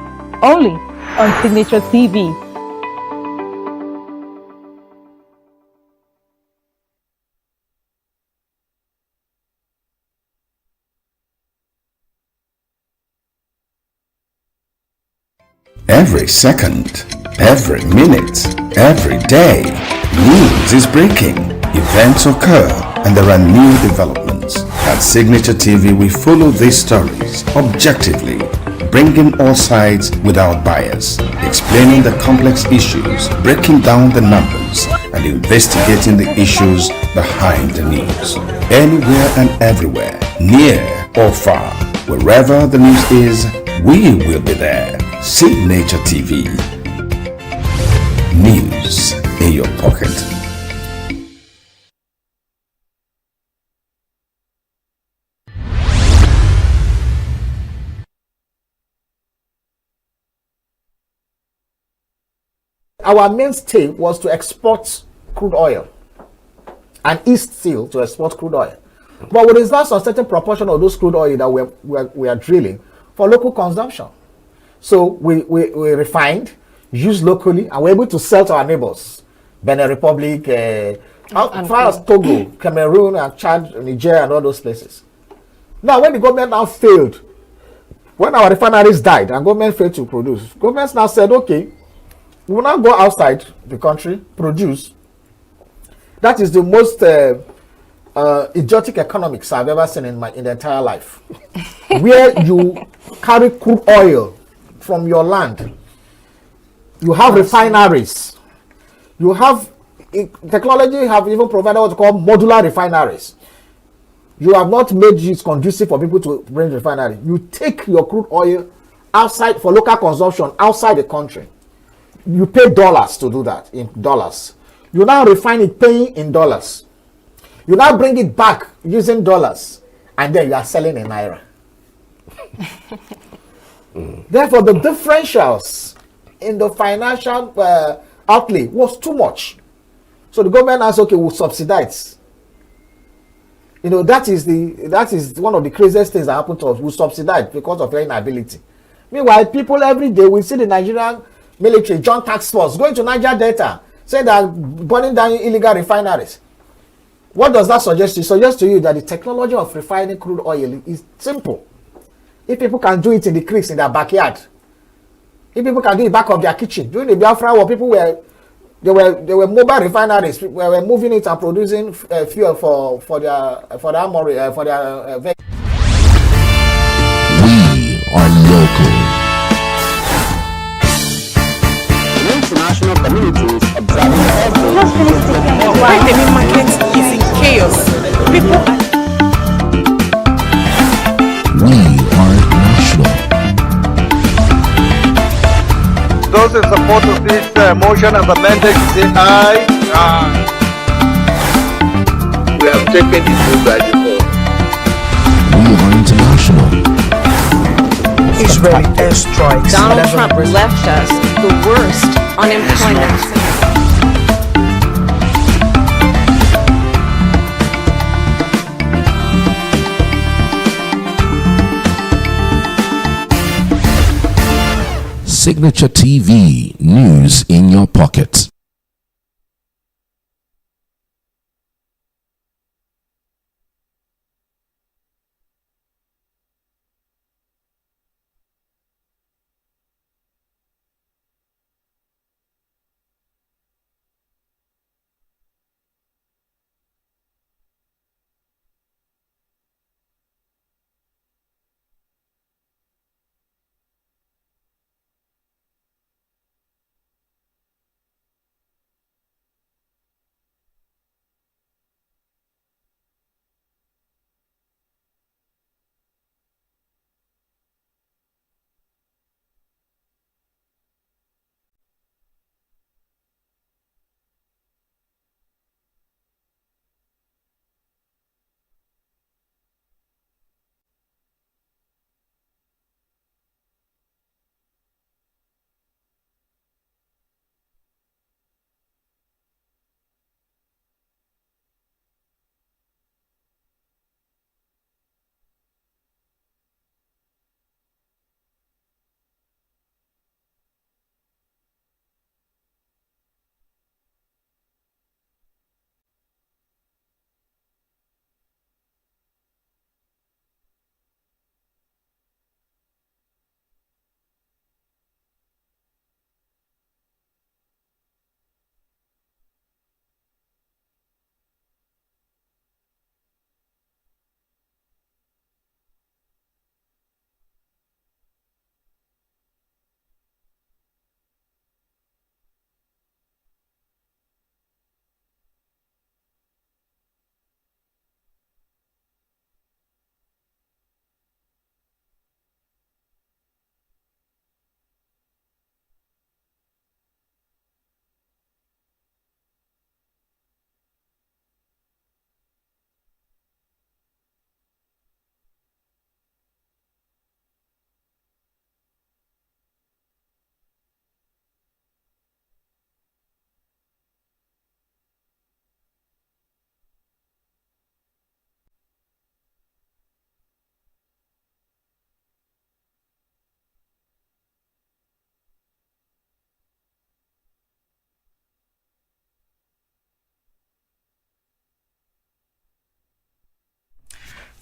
only on Signaturetv. Every second, every minute, every day, news is breaking, events occur, and there are new developments. At Signature TV, we follow these stories objectively, bringing all sides without bias, explaining the complex issues, breaking down the numbers, and investigating the issues behind the news. Anywhere and everywhere, near or far, wherever the news is, we will be there. Signature TV. News in your pocket. Our mainstay was to export crude oil and East still to export crude oil. But we reserve a certain proportion of those crude oil that we are drilling for local consumption. So we refined, used locally, and we're able to sell to our neighbors. Benin Republic, as far as Togo, Cameroon, and Chad, Nigeria, and all those places. Now, when the government now failed, when our refineries died and government failed to produce, governments now said, okay, we will now go outside the country, produce. That is the most idiotic economics I've ever seen in the entire life. Where you carry crude oil from your land, you have refineries, you have technology, have even provided what's called modular refineries. You have not made it conducive for people to bring refinery. You take your crude oil outside for local consumption outside the country. You pay dollars to do that, in dollars. You now refine it paying in dollars. You now bring it back using dollars, and then you are selling in naira. Therefore, the differentials in the financial outlay was too much. So the government asked, okay, we'll subsidize. You know, that is one of the craziest things that happened to us. We subsidize because of their inability. Meanwhile, people every day, we see the Nigerian military, joint task force, going to Niger Delta, saying they are burning down illegal refineries. What does that suggest? It suggests to you that the technology of refining crude oil is simple. If people can do it in the creeks in their backyard, if people can do it back of their kitchen, during the Biafra war, people were mobile refineries. We were moving it and producing fuel for their armory, for their vehicles. We are local. The international community is observing every market is in chaos. People are We are national. Those in support of this motion as amended say aye. Aye. We have taken the vote by default. We are international. Israeli airstrikes. Donald Trump left us the worst unemployment. Signature TV, news in your pocket.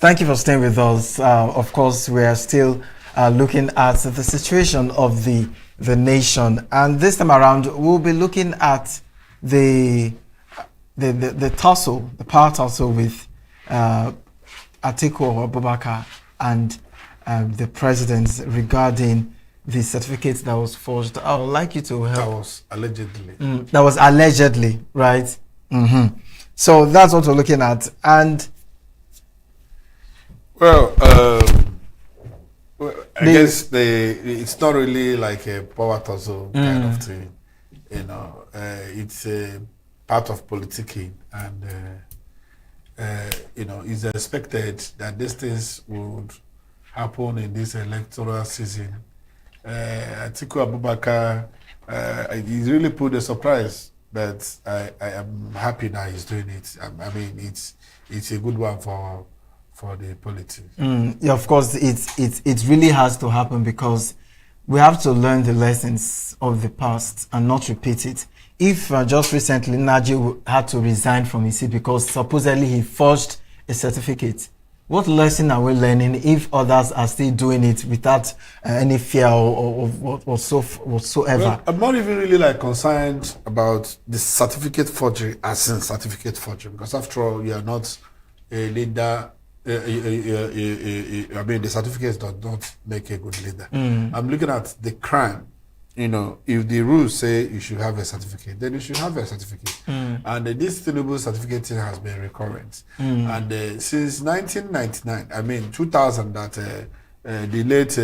Thank you for staying with us. Of course, we are still looking at the situation of the nation, and this time around, we'll be looking at the tussle, the power tussle with Atiku Abubakar and the president regarding the certificate that was forged. I would like you to help. That was allegedly. That was allegedly, right? So that's what we're looking at. And well, I guess it's not really like a power tussle kind of thing. You know, it's a part of politicking, and you know, it's expected that these things would happen in this electoral season. Atiku Abubakar, he's really put a surprise, but I am happy that he's doing it. I mean, it's a good one for the politics. Yeah, of course, it really has to happen, because we have to learn the lessons of the past and not repeat it. If just recently Naji had to resign from his seat because supposedly he forged a certificate, what lesson are we learning if others are still doing it without any fear or whatsoever? Well, I'm not even really like concerned about the certificate forgery as in certificate forgery, because after all, you are not a leader. I mean, the certificates do not make a good leader. I'm looking at the crime. You know, if the rules say you should have a certificate, then you should have a certificate. And this Tinubu certificate thing has been recurrent. And since 1999, I mean 2000, that the late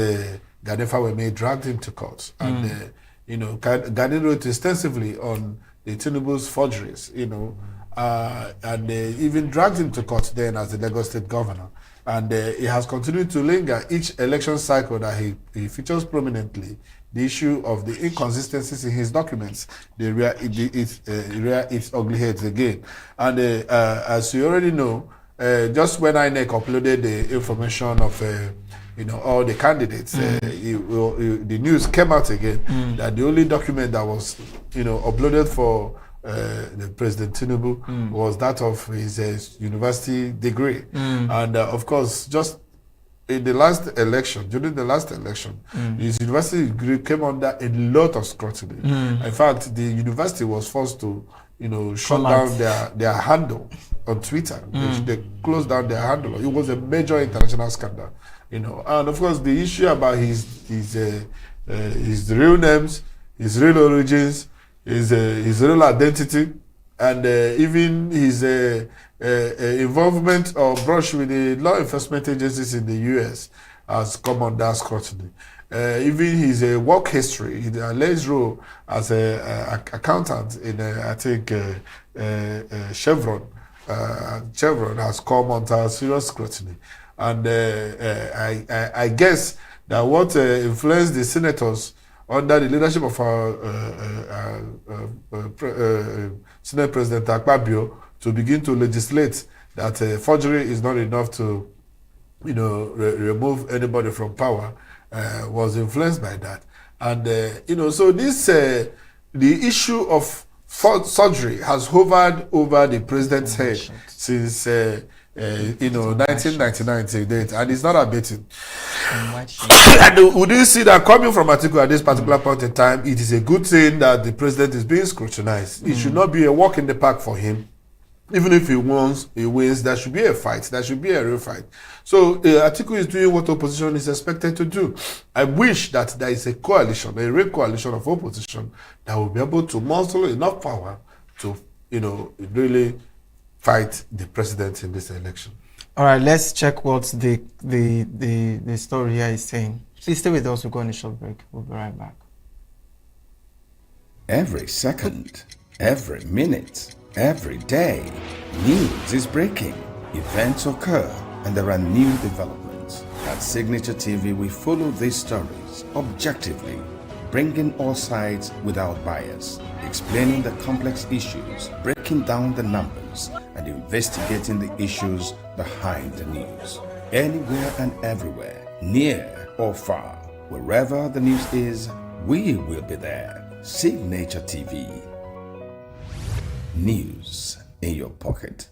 Gadefa Weme dragged him to court. And, you know, Gade wrote extensively on the Tinubu's forgeries, you know, and even dragged him to court then as the Lagos State governor. And it has continued to linger each election cycle that he features prominently. The issue of the inconsistencies in his documents, rear its ugly heads again. And as you already know, just when INEC uploaded the information of you know, all the candidates, the news came out again that the only document that was, you know, uploaded for the President Tinubu was that of his university degree. And of course, just in the last election, during the last election, his university degree came under a lot of scrutiny. In fact, the university was forced to, you know, shut down their handle on Twitter. They closed down their handle. It was a major international scandal, you know. And of course, the issue about his real names, his real origins, his real identity, and even his involvement or brush with the law enforcement agencies in the US has come under scrutiny. Even his work history, his alleged role as an accountant in, I think, Chevron has come under serious scrutiny. And I guess that what influenced the senators under the leadership of our Senate President Akpabio to begin to legislate that forgery is not enough to, you know, remove anybody from power, was influenced by that. And, you know, so this, the issue of surgery has hovered over the president's head since, you know, 1999 to date, and it's not abating. And would you see that coming from Atiku at this particular point in time, it is a good thing that the president is being scrutinized. It should not be a walk in the park for him. Even if he wins, there should be a fight. There should be a real fight. So Atiku is doing what opposition is expected to do. I wish that there is a coalition, a real coalition of opposition that will be able to muster enough power to, you know, really fight the president in this election. All right, let's check what the story here is saying. Please stay with us. We'll go on a short break. We'll be right back. Every second, every minute, every day, news is breaking. Events occur and there are new developments. At Signature TV, we follow these stories objectively, bringing all sides without bias, explaining the complex issues, breaking down the numbers, and investigating the issues behind the news. Anywhere and everywhere, near or far, wherever the news is, we will be there. Signature TV. News in your pocket.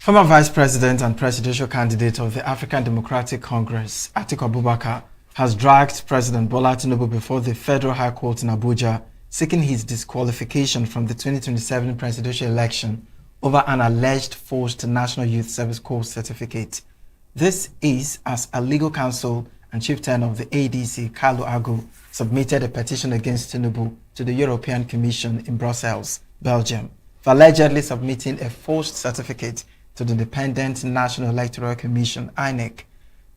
Former Vice President and presidential candidate of the African Democratic Congress, Atiku Abubakar, has dragged President Bola Tinubu before the Federal High Court in Abuja, seeking his disqualification from the 2027 presidential election over an alleged forged National Youth Service Corps certificate. This is as a legal counsel and chieftain of the ADC, Kalu Agu, submitted a petition against Tinubu to the European Commission in Brussels, Belgium, for allegedly submitting a forged certificate to the Independent National Electoral Commission, INEC.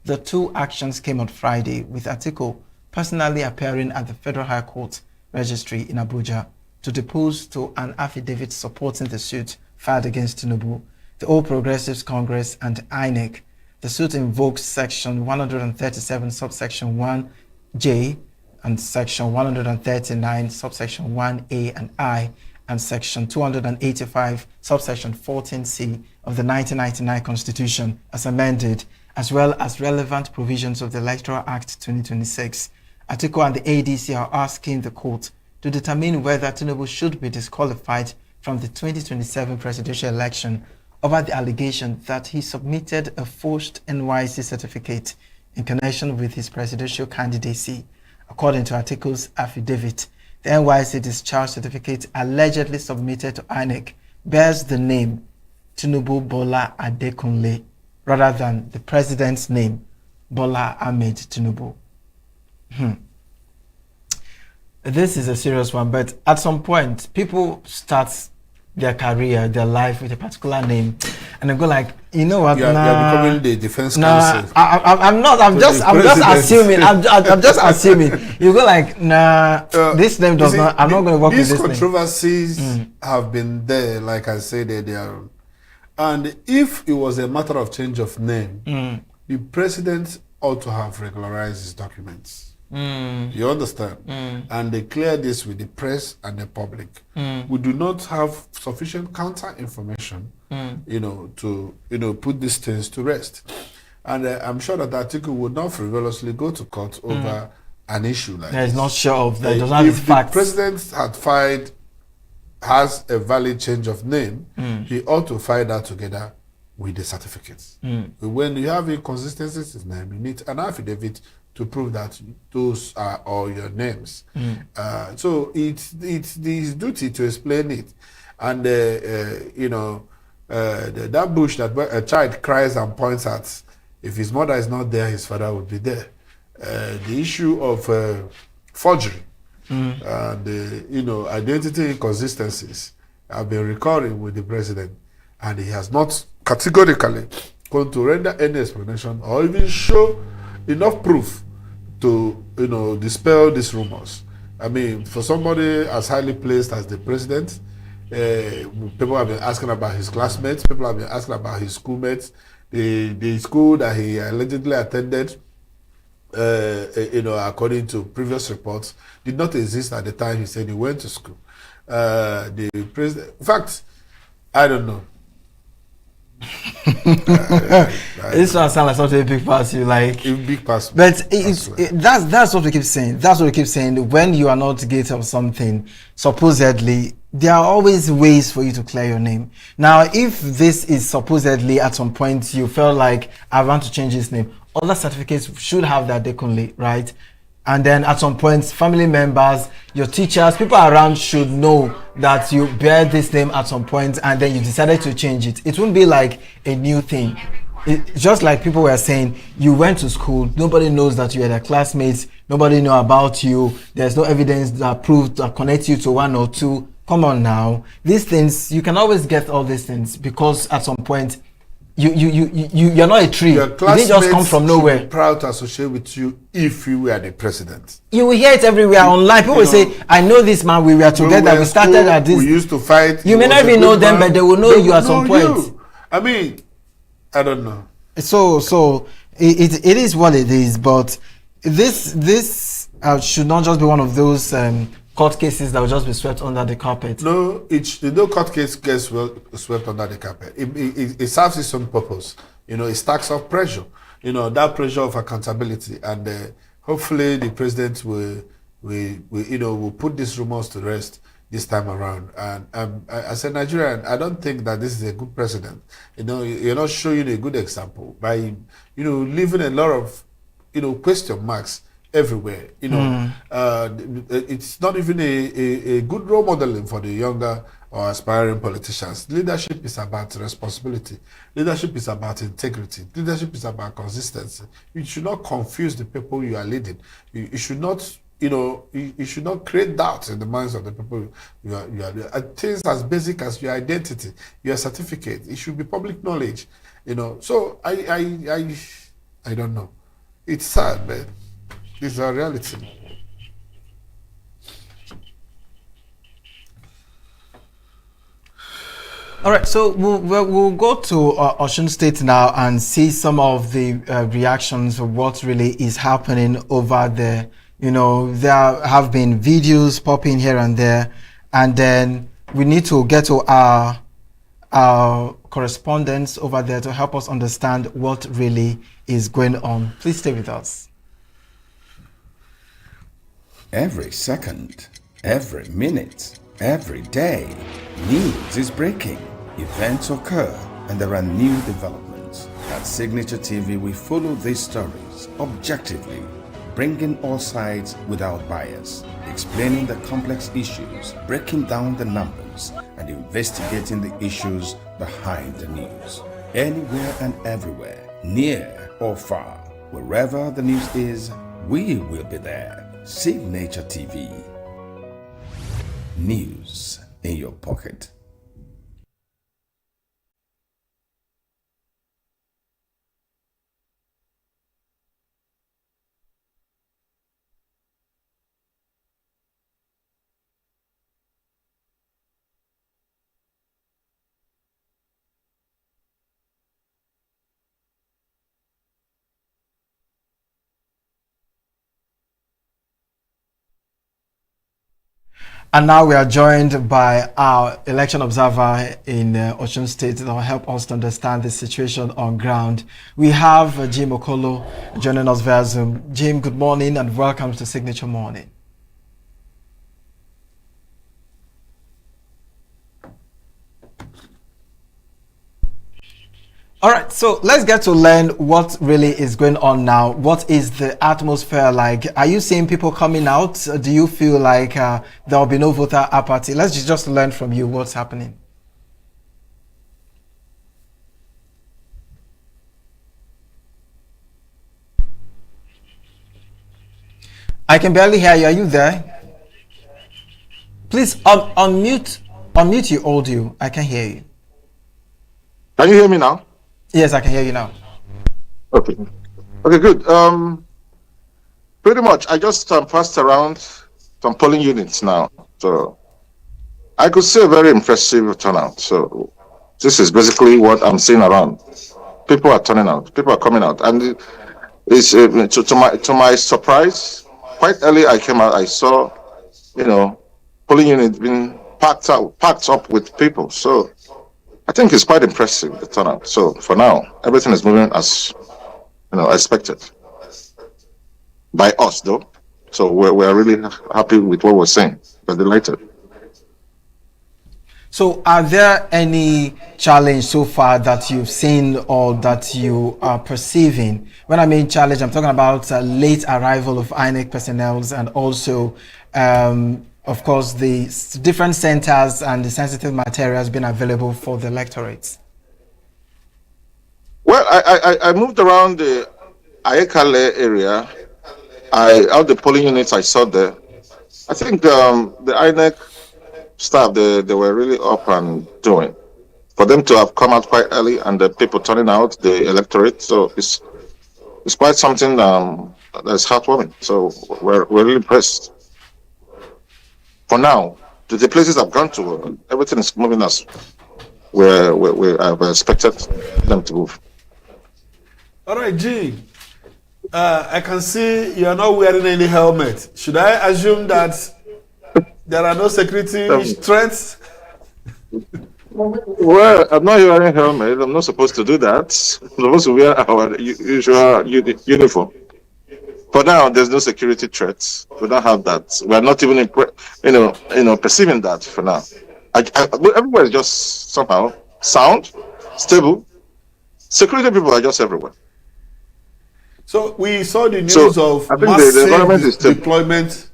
The two actions came on Friday, with Atiku personally appearing at the Federal High Court Registry in Abuja to depose to an affidavit supporting the suit filed against Tinubu, the All Progressives Congress, and INEC. The suit invokes Section 137, subsection 1J, and Section 139, subsection 1A and I, and Section 285, subsection 14C of the 1999 Constitution, as amended, as well as relevant provisions of the Electoral Act 2026. Atiku and the ADC are asking the court to determine whether Tinubu should be disqualified from the 2027 presidential election over the allegation that he submitted a forged NYC certificate in connection with his presidential candidacy. According to Atiku's affidavit, the NYC discharge certificate allegedly submitted to INEC bears the name Tinubu Bola Adekunle rather than the president's name, Bola Ahmed Tinubu. This is a serious one, but at some point, people start their career, their life with a particular name, and they go like, you know what? You're becoming the defense counsel. I'm not. I'm just assuming. I'm just assuming. You go like, nah, this name does not. I'm not going to work with this name. These controversies have been there, like I said, they are. And if it was a matter of change of name, the president ought to have regularized his documents. You understand? And they clear this with the press and the public. We do not have sufficient counter information, to put these things to rest. And I'm sure that article would not frivolously go to court over an issue like this. He's not sure of that. Does not have facts. If the president has a valid change of name, he ought to file that together with the certificates. When you have inconsistencies in name, you need an affidavit to prove that those are all your names. So it's his duty to explain it. And that bush that a child cries and points at, if his mother is not there, his father would be there. The issue of forgery and identity inconsistencies have been recurring with the president, and he has not categorically going to render any explanation or even show enough proof to dispel these rumors. I mean, for somebody as highly placed as the president, people have been asking about his classmates, people have been asking about his schoolmates, the school that he allegedly attended, according to previous reports, did not exist at the time he said he went to school. The president, in fact, I don't know. This one sounds like something big past you, like big past. But that's what we keep saying. That's what we keep saying. When you are not guilty of something, supposedly, there are always ways for you to clear your name. Now, if this is supposedly at some point you felt like I want to change his name, other certificates should have that Adekunle, right? And then at some point, family members, your teachers, people around should know that you bear this name at some point, and then you decided to change it. It won't be like a new thing. Just like people were saying, you went to school, nobody knows that you are their classmates, nobody know about you, there's no evidence that proves that connects you to one or two. Come on now. These things, you can always get all these things, because at some point, you're not a tree. Your it didn't just come from nowhere. Be proud to associate with you if you were the president. You will hear it everywhere online. People will say, I know this man, we were together, we started at this. We used to fight. You may not even know them, but they will know you at some point. I mean, I don't know. So it is what it is, but this should not just be one of those court cases that will just be swept under the carpet. No, no court case gets swept under the carpet. It serves its own purpose. It stacks up pressure. That pressure of accountability, and hopefully the president will put these rumors to rest. this time around. And as a Nigerian, I don't think that this is a good precedent. You're not showing a good example by, leaving a lot of, question marks everywhere. It's not even a good role modeling for the younger or aspiring politicians. Leadership is about responsibility. Leadership is about integrity. Leadership is about consistency. You should not confuse the people you are leading. You should not, you should not create doubt in the minds of the people you are. Things as basic as your identity, your certificate, it should be public knowledge. So I don't know. It's sad, but it's a reality. All right, so we'll go to Osun State now and see some of the reactions of what really is happening over there. There have been videos popping here and there, and then we need to get to our correspondents over there to help us understand what really is going on. Please stay with us. Every second, every minute, every day, news is breaking, events occur, and there are new developments. At Signature TV, we follow these stories objectively, bringing all sides without bias, explaining the complex issues, breaking down the numbers, and investigating the issues behind the news. Anywhere and everywhere, near or far, wherever the news is, we will be there. Signature TV. News in your pocket. And now we are joined by our election observer in Osun State that will help us to understand the situation on ground. We have Jim Okolo joining us via Zoom. Jim, good morning and welcome to Signature Morning. All right, so let's get to learn what really is going on now. What is the atmosphere like? Are you seeing people coming out? Do you feel like there will be no voter apathy? Let's just learn from you what's happening. I can barely hear you. Are you there? Please unmute your audio. I can hear you. Can you hear me now? Yes, I can hear you now. Okay. Okay, good. Pretty much, I just passed around some polling units now. So I could see a very impressive turnout. So this is basically what I'm seeing around. People are turning out. People are coming out. And it's to my surprise, quite early I came out, I saw, polling units being packed up with people. So I think it's quite impressive, the turnout. So for now, everything is moving as expected by us, though. So we're really happy with what we're seeing. We're delighted. So are there any challenge so far that you've seen or that you are perceiving? When I mean challenge, I'm talking about late arrival of INEC personnel and also of course, the different centers and the sensitive materials being available for the electorates. Well, I moved around the Ayekale area. Out the polling units I saw there. I think the INEC staff, they were really up and doing. For them to have come out quite early and the people turning out, the electorate, so it's quite something that's heartwarming. So we're really impressed. For now, the places I've gone to, everything is moving as we have expected them to move. All right, G. I can see you are not wearing any helmet. Should I assume that there are no security threats? Well, I'm not wearing a helmet. I'm not supposed to do that. I'm supposed to wear our usual uniform. For now, there's no security threats. We don't have that. We are not even, perceiving that for now. Everywhere is just somehow sound, stable. Security people are just everywhere. So we saw the news of I think the environment is stable. deployment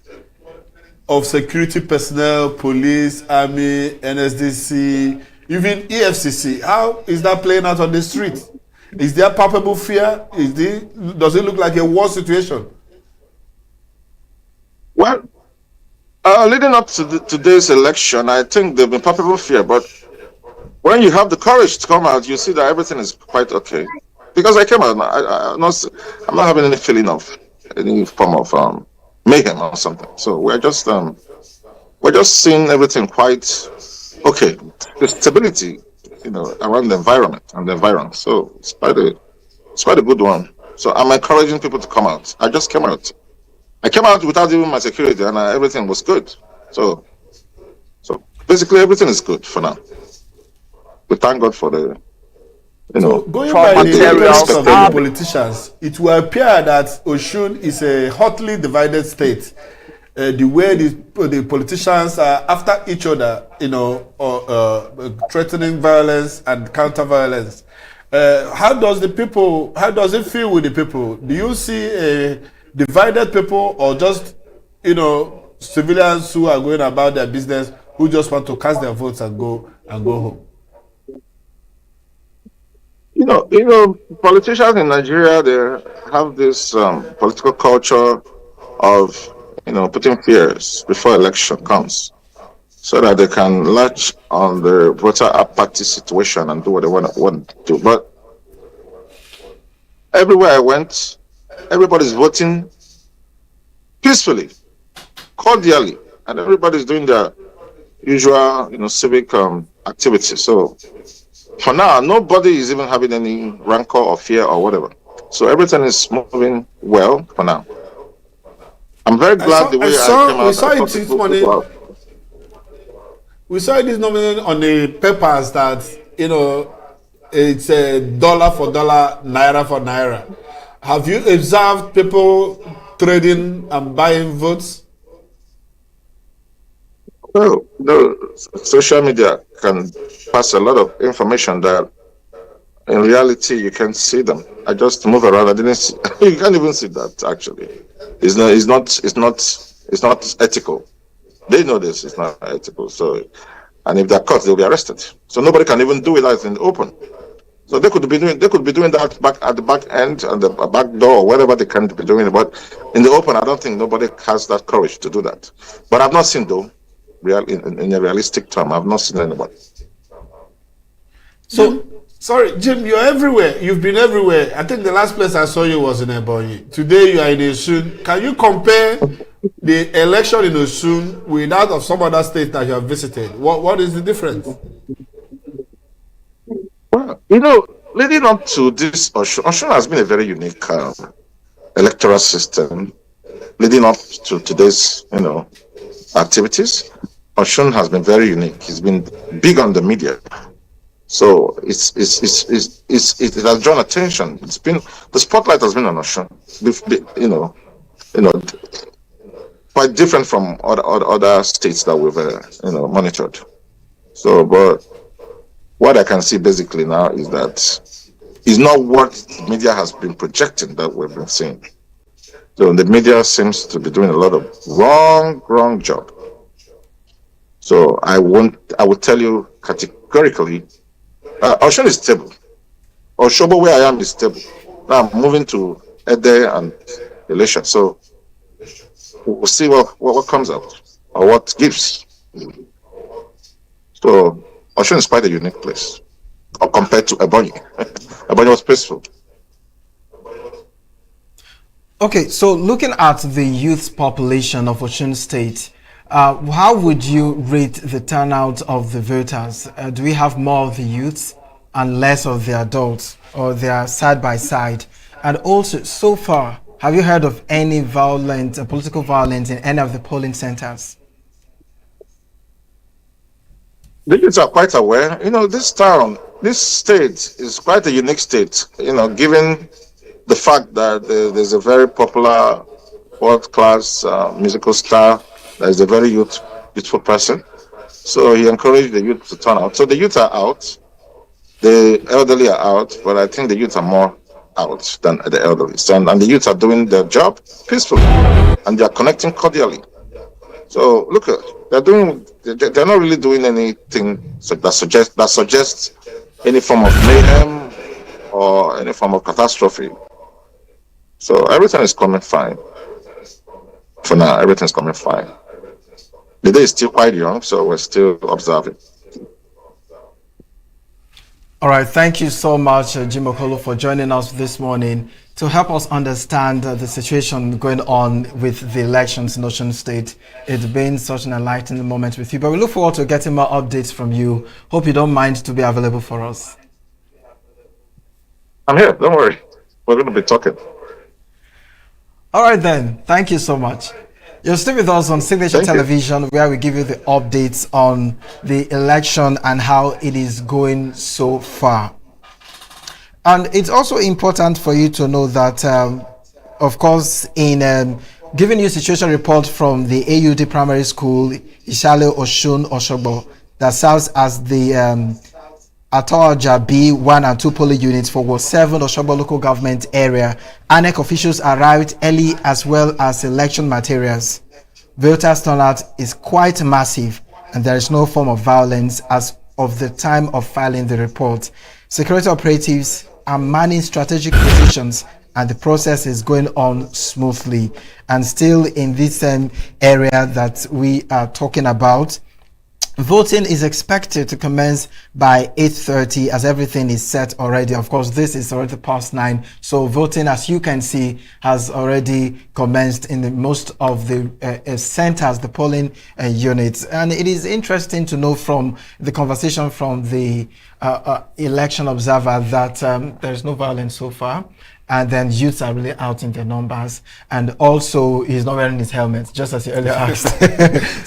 of security personnel, police, army, NSDC, even EFCC. How is that playing out on the street? Is there palpable fear? Does it look like a war situation? Well, leading up to today's election, I think there'll be palpable fear. But when you have the courage to come out, you see that everything is quite okay. Because I came out, I'm not having any feeling of any form of mayhem or something. So we're just seeing everything quite okay. The stability, around the environment and the environment. So it's quite a good one. So I'm encouraging people to come out. I just came out. I came out without even my security, and everything was good. So basically everything is good for now. We thank God for the. So going by the reports of the politicians, it will appear that Osun is a hotly divided state. The way the politicians are after each other, threatening violence and counter-violence. How does it feel with the people? Do you see a divided people, or just civilians who are going about their business, who just want to cast their votes and go home? Politicians in Nigeria, they have this political culture of putting fears before election comes, so that they can latch on the voter apathy situation and do what they want to do. But everywhere I went, everybody's voting peacefully, cordially, and everybody's doing their usual, civic activities. So for now, nobody is even having any rancor or fear or whatever. So everything is moving well for now. I'm very glad the way I came out. We saw this morning on the papers that it's a dollar for dollar, naira for naira. Have you observed people trading and buying votes? Well, social media can pass a lot of information that in reality you can't see them. I just move around. I didn't see. You can't even see that actually. It's not ethical. They know this. It's not ethical. So, and if they're caught, they'll be arrested. So nobody can even do it out in the open. So they could be doing that back at the back end and the back door or whatever they can be doing. But in the open, I don't think nobody has that courage to do that. But I've not seen though. In a realistic term, I've not seen anybody. So, sorry, Jim, you're everywhere. You've been everywhere. I think the last place I saw you was in Ebonyi. Today you are in Osun. Can you compare the election in Osun with that of some other states that you have visited? What is the difference? Well, leading up to this, Osun has been a very unique electoral system. Leading up to today's, activities, Osun has been very unique. He's been big on the media, so it has drawn attention. The spotlight has been on Osun. Quite different from other states that we've monitored. So, but what I can see basically now is that it's not what the media has been projecting that we've been seeing. So the media seems to be doing a lot of wrong job. So I would tell you categorically, Osun is stable. Oshobo, where I am, is stable. Now I'm moving to Ede and Elisha. So we'll see what comes out or what gives. So Osun is quite a unique place compared to Ebonyi. Ebonyi was peaceful. Okay, so looking at the youth population of Osun State, how would you rate the turnout of the voters? Do we have more of the youths and less of the adults, or they are side by side? And also, so far, have you heard of any political violence in any of the polling centers? The youths are quite aware. This state is quite a unique state, given the fact that there's a very popular world-class musical star that is a very youthful person. So he encouraged the youth to turn out. So the youth are out, the elderly are out, but I think the youth are more out than the elderly. So, and the youth are doing their job peacefully, and they are connecting cordially. So look, they're not really doing anything that suggests any form of mayhem or any form of catastrophe. So everything is coming fine. For now, everything's coming fine. The day is still quite young, so we're still observing. All right, thank you so much, Jim Okolo, for joining us this morning to help us understand the situation going on with the elections in Osun State. It's been such an enlightening moment with you, but we look forward to getting more updates from you. Hope you don't mind to be available for us. I'm here, don't worry. We're going to be talking. All right then, thank you so much. You're still with us on Signature Television, where we give you the updates on the election and how it is going so far. And it's also important for you to know that, of course, in giving you a situation report from the AUD Primary School, Ishale Osun Osogbo, that serves as the Atoja B1 and 2 polling units for Ward 7 Osogbo local government area. ANEC officials arrived early as well as election materials. Voters' turnout is quite massive and there is no form of violence as of the time of filing the report. Security operatives are manning strategic positions and the process is going on smoothly. And still in this same area that we are talking about, voting is expected to commence by 8:30 as everything is set already. Of course, this is already past 9. So voting, as you can see, has already commenced in most of the centers, the polling units. And it is interesting to know from the conversation from the election observer that there is no violence so far. And then youths are really out in their numbers, and also he's not wearing his helmet, just as you earlier asked.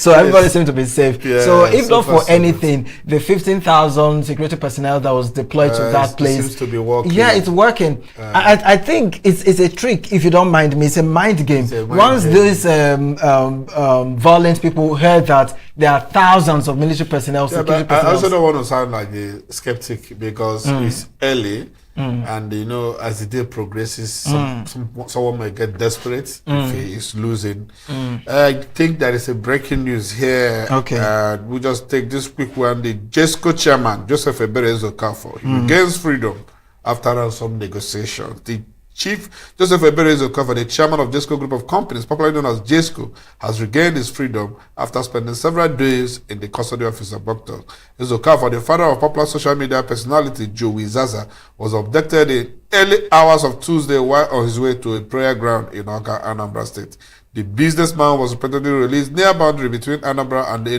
So everybody seems to be safe. Yeah, so if not for anything, the 15,000 security personnel that was deployed to that place seems to be working. Yeah, it's working. I think it's a trick, if you don't mind me. It's a mind game. Once these violent people heard that there are thousands of military personnel, security personnel. I also don't want to sound like a skeptic because it's early. And you know, as the day progresses, someone might get desperate if he is losing. I think there is a breaking news here. Okay. We'll just take this quick one. The JESCO chairman, Joseph Ebere Ezokafo, he regains freedom after some negotiations. The Chief Joseph Ebere Ezokafo, the chairman of JESCO Group of Companies, popularly known as JESCO, has regained his freedom after spending several days in the custody of his abductors. Ezokafo, the father of popular social media personality Joey Zaza, was abducted in early hours of Tuesday while on his way to a prayer ground in Oka, Anambra State. The businessman was reportedly released near boundary between Anambra and the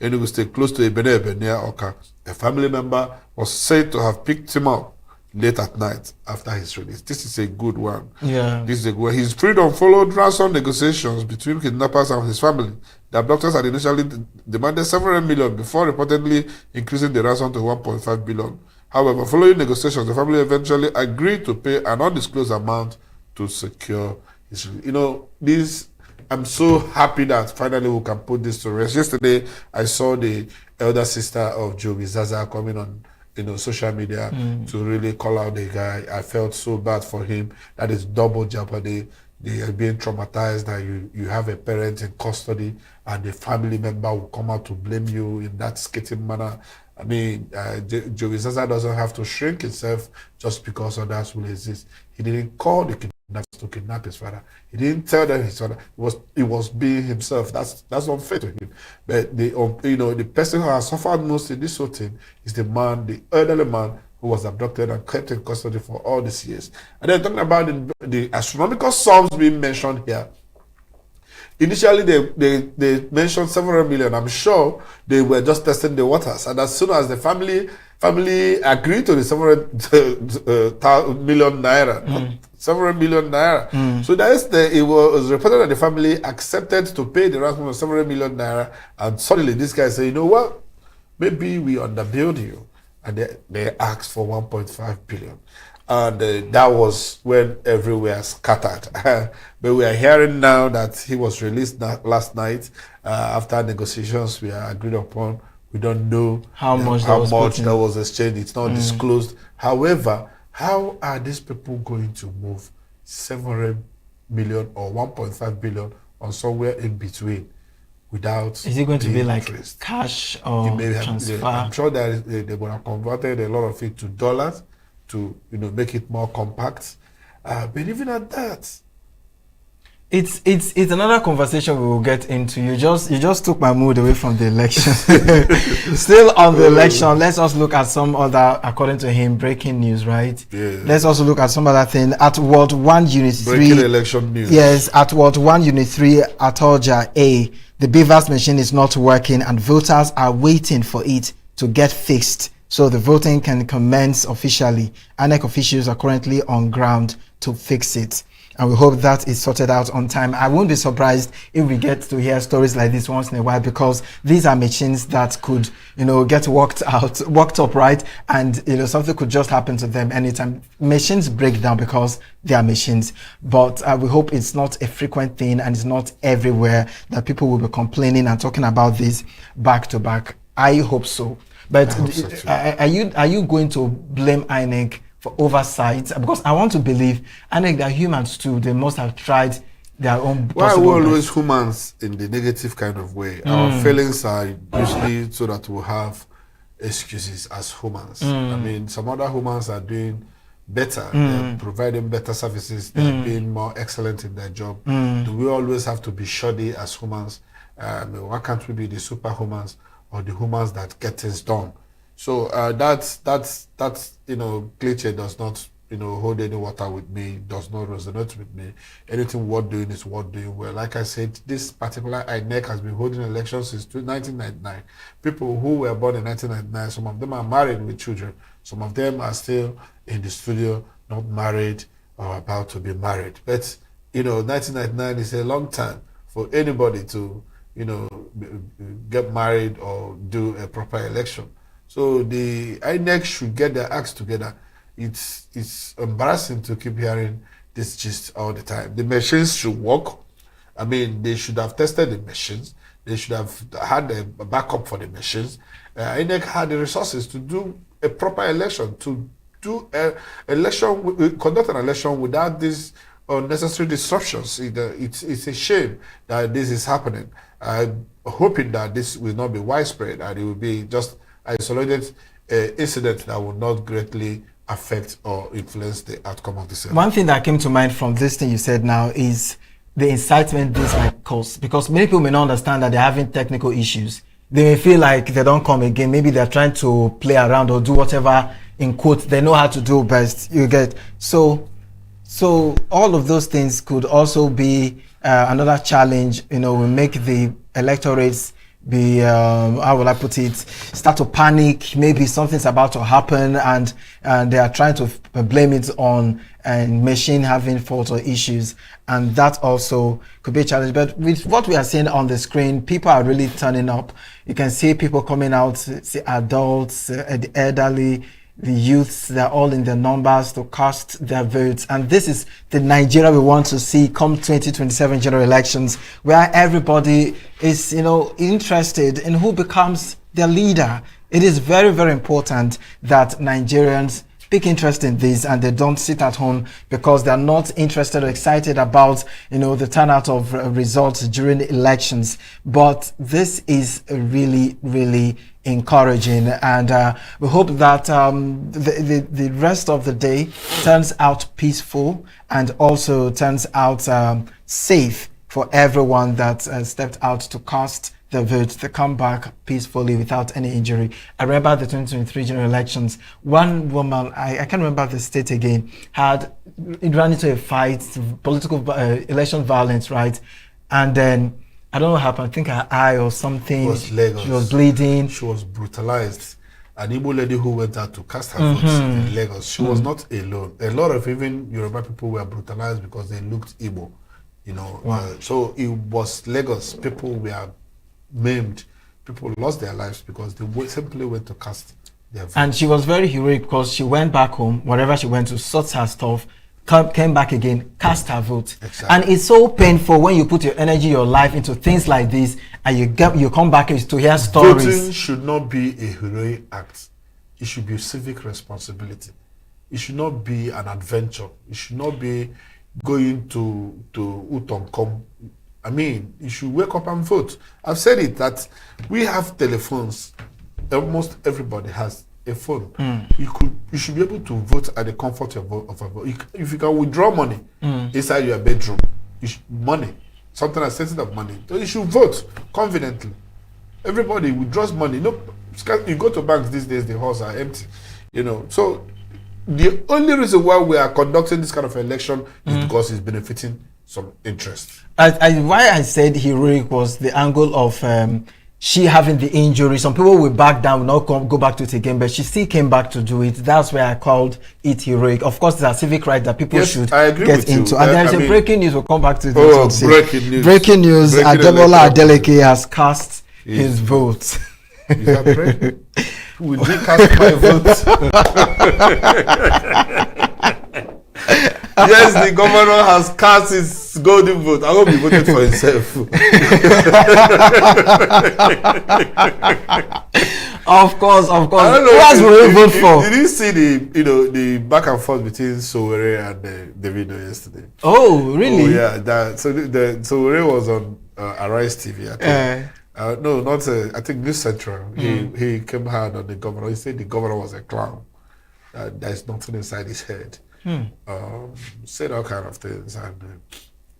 Enugu State, close to Ebenebe near Oka. A family member was said to have picked him up late at night after his release. This is a good one. Yeah. This is a good one. His freedom followed ransom negotiations between kidnappers and his family. The abductors had initially demanded several million before reportedly increasing the ransom to 1.5 billion. However, following negotiations, the family eventually agreed to pay an undisclosed amount to secure his release. You know, this, I'm so happy that finally we can put this to rest. Yesterday, I saw the elder sister of Joey Zaza coming on social media to really call out the guy. I felt so bad for him. That is double jeopardy. They are being traumatized that you have a parent in custody and the family member will come out to blame you in that skating manner. I mean, Joey Zaza doesn't have to shrink himself just because others will exist. He didn't call the kidnappers to kidnap his father. He didn't tell them his father. He was being himself. That's unfair to him. But the person who has suffered most in this whole thing is the elderly man who was abducted and kept in custody for all these years. And then talking about the astronomical sums being mentioned here. Initially, they mentioned several million. I'm sure they were just testing the waters. And as soon as the family agreed to the several million naira, several million naira. So it was reported that the family accepted to pay the ransom of several million naira. And suddenly this guy said, you know what? Maybe we underbilled you. and they asked for 1.5 billion. And that was when everywhere scattered. But we are hearing now that he was released last night after negotiations we are agreed upon. We don't know how much that was exchanged. It's not disclosed. However, how are these people going to move 700 million or 1.5 billion on somewhere in between without? Is it going to be like interest? cash or transfer? I'm sure that they're going to converted a lot of it to dollars to make it more compact. But even at that, it's another conversation we will get into. You just took my mood away from the election. Still on the election, let's also look at some other, according to him, breaking news, right? Yeah. Let's also look at some other thing. At Ward 1 Unit 3. Breaking election news. Yes, at Ward 1 Unit 3 at Oja A, the BVAS machine is not working and voters are waiting for it to get fixed so the voting can commence officially. INEC officials are currently on ground to fix it, and we hope that is sorted out on time. I won't be surprised if we get to hear stories like this once in a while, because these are machines that could, get worked up, right? And, something could just happen to them anytime. Machines break down because they are machines, but we hope it's not a frequent thing and it's not everywhere that people will be complaining and talking about this back to back. I hope so. But are you going to blame INEC for oversight? Because I want to believe INEC, they're humans too. They must have tried their own. Why we're always humans in the negative kind of way? Our feelings are usually so that we'll have excuses as humans. I mean, some other humans are doing better. They're providing better services. They're being more excellent in their job. Do we always have to be shoddy as humans? Why can't we be the superhumans or the humans that get things done? So that's cliche does not hold any water with me, does not resonate with me. Anything worth doing is worth doing well. Like I said, this particular INEC has been holding elections since 1999. People who were born in 1999, some of them are married with children. Some of them are still in the studio, not married or about to be married. But 1999 is a long time for anybody to get married or do a proper election. So the INEC should get their acts together. It's embarrassing to keep hearing this gist all the time. The machines should work. I mean, they should have tested the machines. They should have had a backup for the machines. INEC had the resources to do a proper election, to do conduct an election without these unnecessary disruptions. It's a shame that this is happening. I'm hoping that this will not be widespread and it will be just isolated incident that will not greatly affect or influence the outcome of the election. One thing that came to mind from this thing you said now is the incitement this might cause, because many people may not understand that they're having technical issues. They may feel like they don't come again. Maybe they're trying to play around or do whatever, in quotes, they know how to do best. You get so all of those things could also be another challenge. We make the electorates be, how will I put it, start to panic. Maybe something's about to happen and they are trying to blame it on a machine having faults or issues. And that also could be a challenge. But with what we are seeing on the screen, people are really turning up. You can see people coming out, see adults, the elderly, the youths, they're all in their numbers to cast their votes. And this is the Nigeria we want to see come 2027 general elections, where everybody is, interested in who becomes their leader. It is very, very important that Nigerians take interest in this and they don't sit at home because they're not interested or excited about, the turnout of results during elections. But this is really, really encouraging, and we hope that the rest of the day turns out peaceful and also turns out safe for everyone that stepped out to cast the vote, to come back peacefully without any injury. I remember the 2023 general elections. One woman, I can't remember the state again, ran into a fight, political election violence, right? And then I don't know what happened. I think her eye or something. It was Lagos. She was bleeding. She was brutalized. An Igbo lady who went out to cast her votes in Lagos. She was not alone. A lot of even Yoruba people were brutalized because they looked Igbo. Wow. So it was Lagos. People were maimed. People lost their lives because they simply went to cast And she was very heroic because she went back home, wherever she went to, sort her stuff, came back again, cast her vote. Exactly. And it's so painful when you put your energy, your life into things like this, and you come back to hear stories. Voting should not be a heroic act. It should be a civic responsibility. It should not be an adventure. It should not be going to Utonkom. I mean, you should wake up and vote. I've said it that we have telephones. Almost everybody has a phone. You should be able to vote at the comfort of a vote. If you can withdraw money inside your bedroom, money, something as sensitive of money, so you should vote confidently. Everybody withdraws money. No, you go to banks these days, the halls are empty. So the only reason why we are conducting this kind of election is because it's benefiting some interest. Why I said heroic was the angle of she having the injury. Some people will back down, will not go back to it again, but she still came back to do it. That's why I called it heroic. Of course, it's a civic right that people should get into. And there's a breaking news. We'll come back to this. Breaking news. Breaking news. Adebola Adeleke has cast his vote. Is that breaking? Will you cast my vote? Yes, the governor has cast his golden vote. I hope he voted for himself. Of course. I don't know. Who else will he vote for? Did you see the back and forth between Sowore and Davido yesterday? Oh, really? Oh, yeah. So Sowore was on Arise TV, I think. No, not I think News Central. He came hard on the governor. He said the governor was a clown. There's nothing inside his head. Said all kind of things, and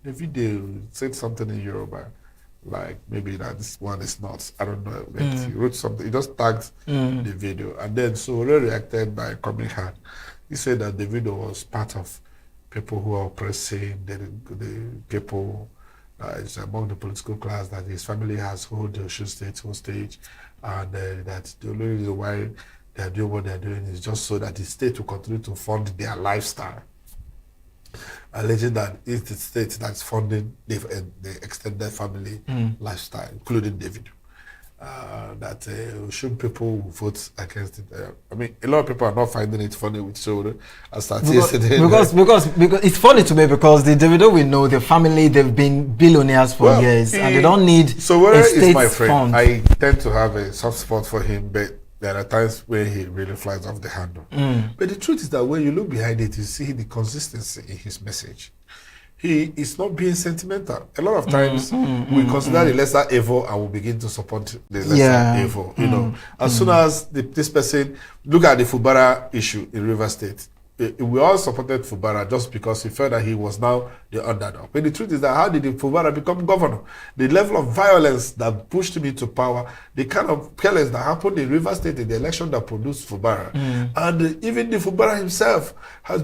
the video said something in Yoruba, like maybe that this one is not. I don't know. But he wrote something. He just tagged the video, and then Sowore reacted by coming hard. He said that the video was part of people who are oppressing the people. It's among the political class that his family has hold the Osun State hostage, and that the only reason why they are doing what they are doing is just so that the state will continue to fund their lifestyle. Alleging that it's the state that's funding the extended family lifestyle, including David. That should people vote against it? I mean, a lot of people are not finding it funny with Sowore. Because it's funny to me because the Davido we know, the family, they've been billionaires for years and they don't need Sowore a state is my friend. fund. I tend to have a soft spot for him, but there are times where he really flies off the handle. But the truth is that when you look behind it, you see the consistency in his message. He is not being sentimental. A lot of times we consider the lesser evil and we begin to support the lesser evil. As soon as this person look at the Fubara issue in River State, we all supported Fubara just because we felt that he was now the underdog. But the truth is that how did Fubara become governor? The level of violence that pushed him into power, the kind of killings that happened in River State in the election that produced Fubara, and even the Fubara himself has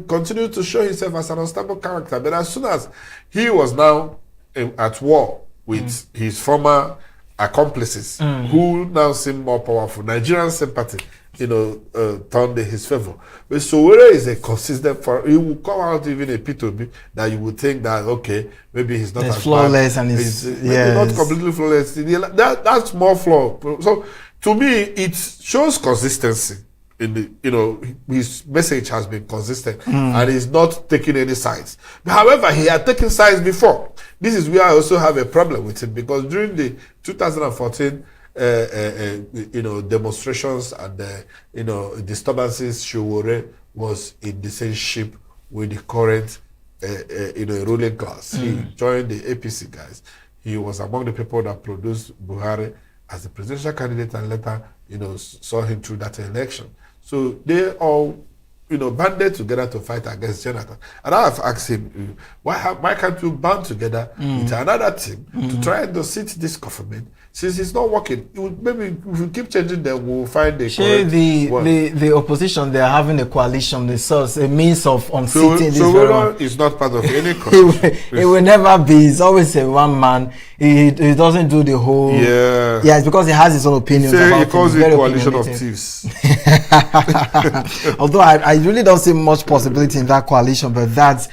continued to show himself as an unstable character. But as soon as he was now at war with his former accomplices, who now seem more powerful, Nigerian sympathy, turned in his favor. But Sowore is a consistent. He will come out even a P2B that you would think that okay, maybe he's not as flawless bad. And he's not completely flawless. That's more flaw. So to me, it shows consistency in the his message has been consistent and he's not taking any sides. However, he had taken sides before. This is where I also have a problem with him because during the 2014 demonstrations and disturbances, Sowore was in the same ship with the current ruling class. He joined the APC guys. He was among the people that produced Buhari as the presidential candidate and later saw him through that election. So they all banded together to fight against Jonathan. And I have asked him, why can't you band together with another team to try and sit this government? Since it's not working, maybe if we keep changing them, we'll find a correct one. The opposition, they are having a coalition, a means of unseating this. So is not part of any coalition. It will never be. It's always a one man. He doesn't do the whole. Yeah, it's because he has his own opinions. He calls it coalition of thieves. Although I really don't see much possibility in that coalition, but that's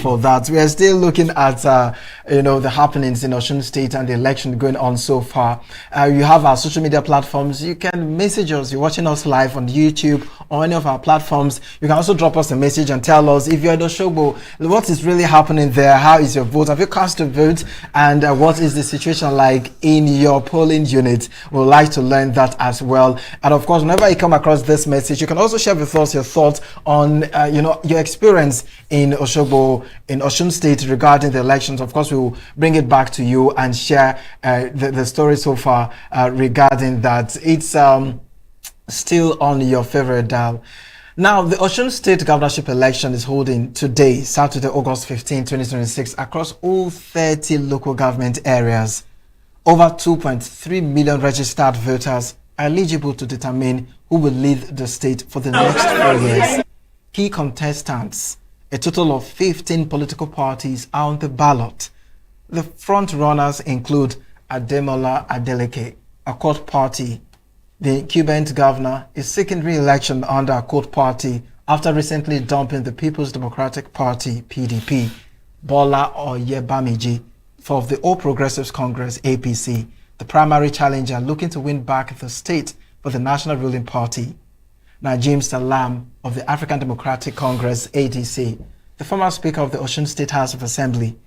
for that. We are still looking at the happenings in Osun State and the election going on so far. You have our social media platforms. You can message us. You're watching us live on YouTube or any of our platforms. You can also drop us a message and tell us if you're at Oshogbo, what is really happening there. How is your vote? Have you cast a vote? And what is the situation like in your polling unit? We'd like to learn that as well. And of course, whenever you come across this message, you can also share with us your thoughts on your experience in Oshogbo, in Osun State regarding the elections. Of course, we will bring it back to you and share the story so far regarding that. It's still on your favorite dial. Now, the Osun State governorship election is holding today, Saturday, August 15, 2026, across all 30 local government areas. Over 2.3 million registered voters are eligible to determine who will lead the state for the next 4 years. Key contestants, a total of 15 political parties, are on the ballot. The front runners include Ademola Adeleke, a court party. The incumbent governor is seeking re-election under a court party after recently dumping the People's Democratic Party, PDP. Bola Oyebamiji for the All Progressives Congress, APC, the primary challenger looking to win back the state for the national ruling party. Najim Salam of the African Democratic Congress, ADC, the former Speaker of the Osun State House of Assembly.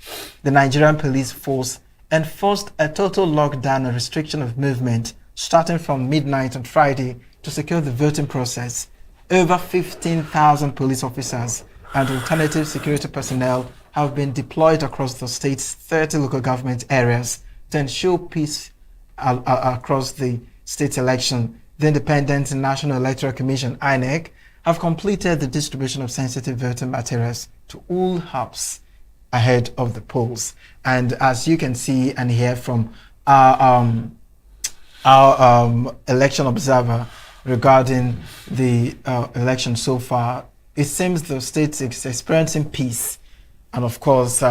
The Nigerian Police Force enforced a total lockdown and restriction of movement starting from midnight on Friday to secure the voting process. Over 15,000 police officers and alternative security personnel have been deployed across the state's 30 local government areas to ensure peace across the state election. The Independent National Electoral Commission, INEC, have completed the distribution of sensitive voting materials to all hubs ahead of the polls. And as you can see and hear from our election observer regarding the election so far, it seems the state is experiencing peace. And of course,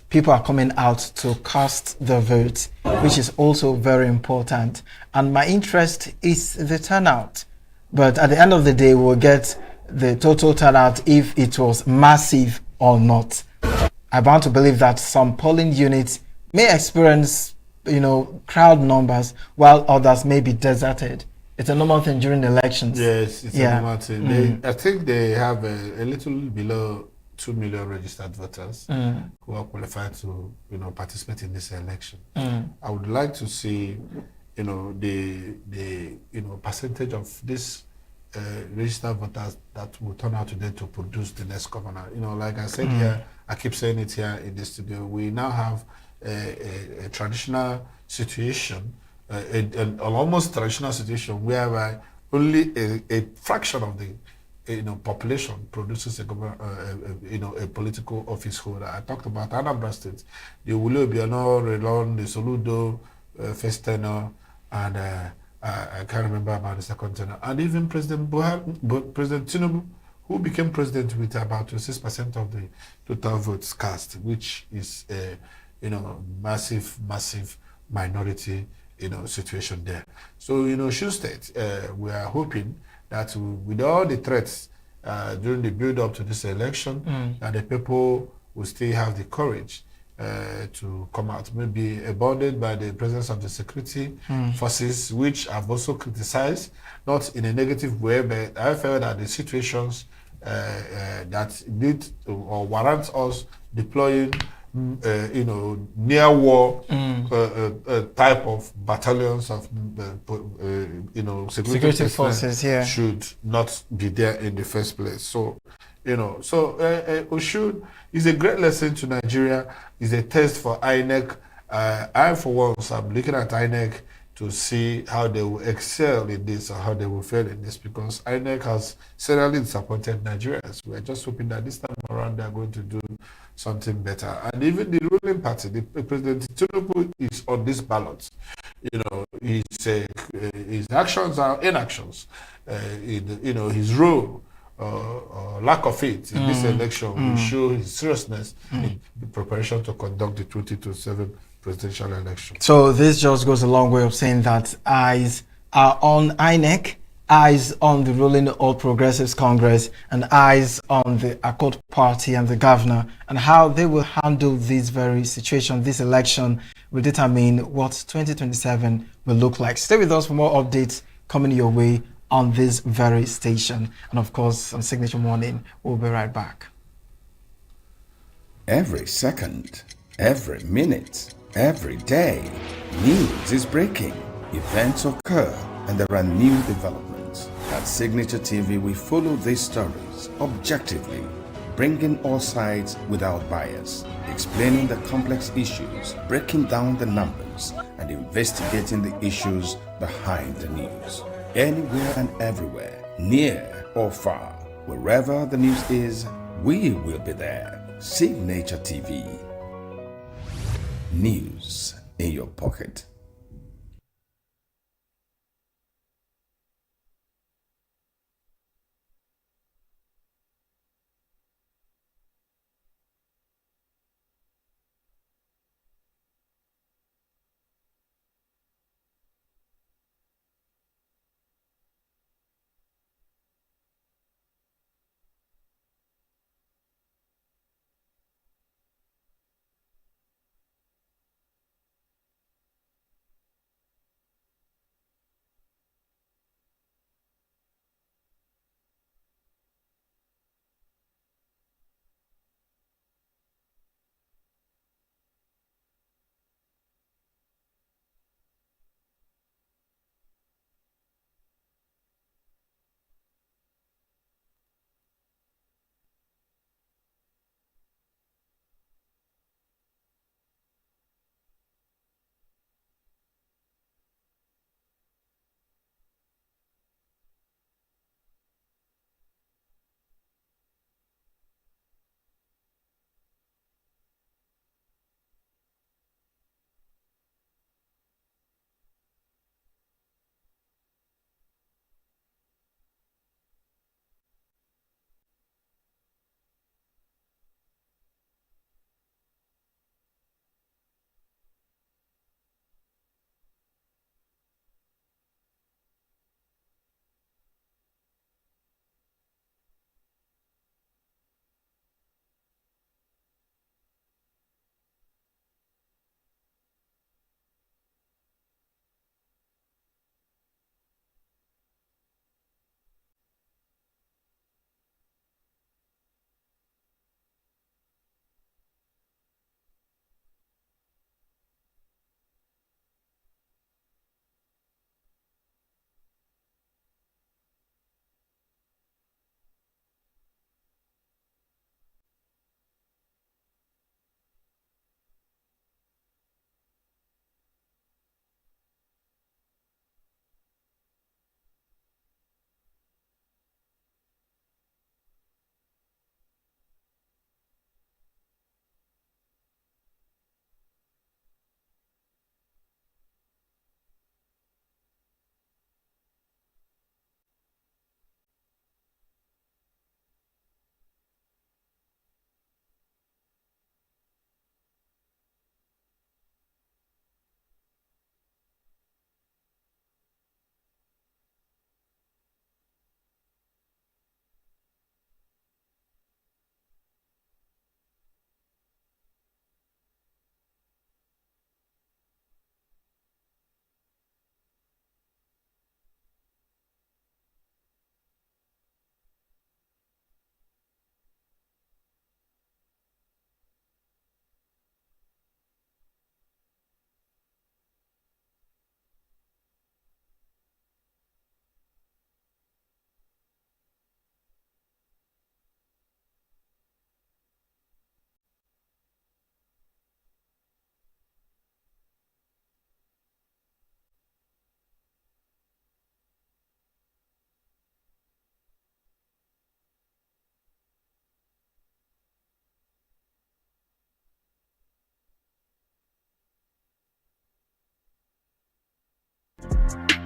people are coming out to cast the vote, which is also very important. And my interest is the turnout. But at the end of the day, we'll get the total turnout if it was massive or not. I want to believe that some polling units may experience crowd numbers while others may be deserted. It's a normal thing during elections. Yes, it's a normal thing. I think they have a little below 2 million registered voters who are qualified to participate in this election. I would like to see the percentage of this registered voters that will turn out today to produce the next governor. Like I said here, I keep saying it here in the studio, we now have a traditional situation, an almost traditional situation whereby only a fraction of the population produces a political office holder. I talked about Anambra State, the Wule Obiano, Relon, the Soludo, first tenor, and I can't remember about the second tenor, and even President Tinubu, who became president with about 26% of the total votes cast, which is a massive minority situation there. So Osun State, we are hoping that with all the threats during the build-up to this election, that the people will still have the courage to come out, maybe abandoned by the presence of the security forces, which I've also criticized, not in a negative way, but I felt that the situations that need or warrant us deploying near war type of battalions of security forces should not be there in the first place. So Osun is a great lesson to Nigeria, is a test for INEC. I for once I'm looking at INEC to see how they will excel in this or how they will fail in this, because INEC has serially disappointed Nigerians. We're just hoping that this time around they're going to do something better. And even the ruling party, the President Tinubu is on this ballot. His actions are inactions. His role or lack of it in this election will show his seriousness in the preparation to conduct the 2027 presidential election. So this just goes a long way of saying that eyes are on INEC eyes on the ruling All Progressives Congress and eyes on the Accord Party and the governor, and how they will handle this very situation. This election will determine what 2027 will look like. Stay with us for more updates coming your way on this very station. And of course, on Signature Morning, we'll be right back. Every second, every minute, every day, news is breaking, events occur, and there are new developments. At Signature TV, we follow these stories objectively, bringing all sides without bias, explaining the complex issues, breaking down the numbers, and investigating the issues behind the news. Anywhere and everywhere, near or far, wherever the news is, we will be there. Signature TV. News in your pocket.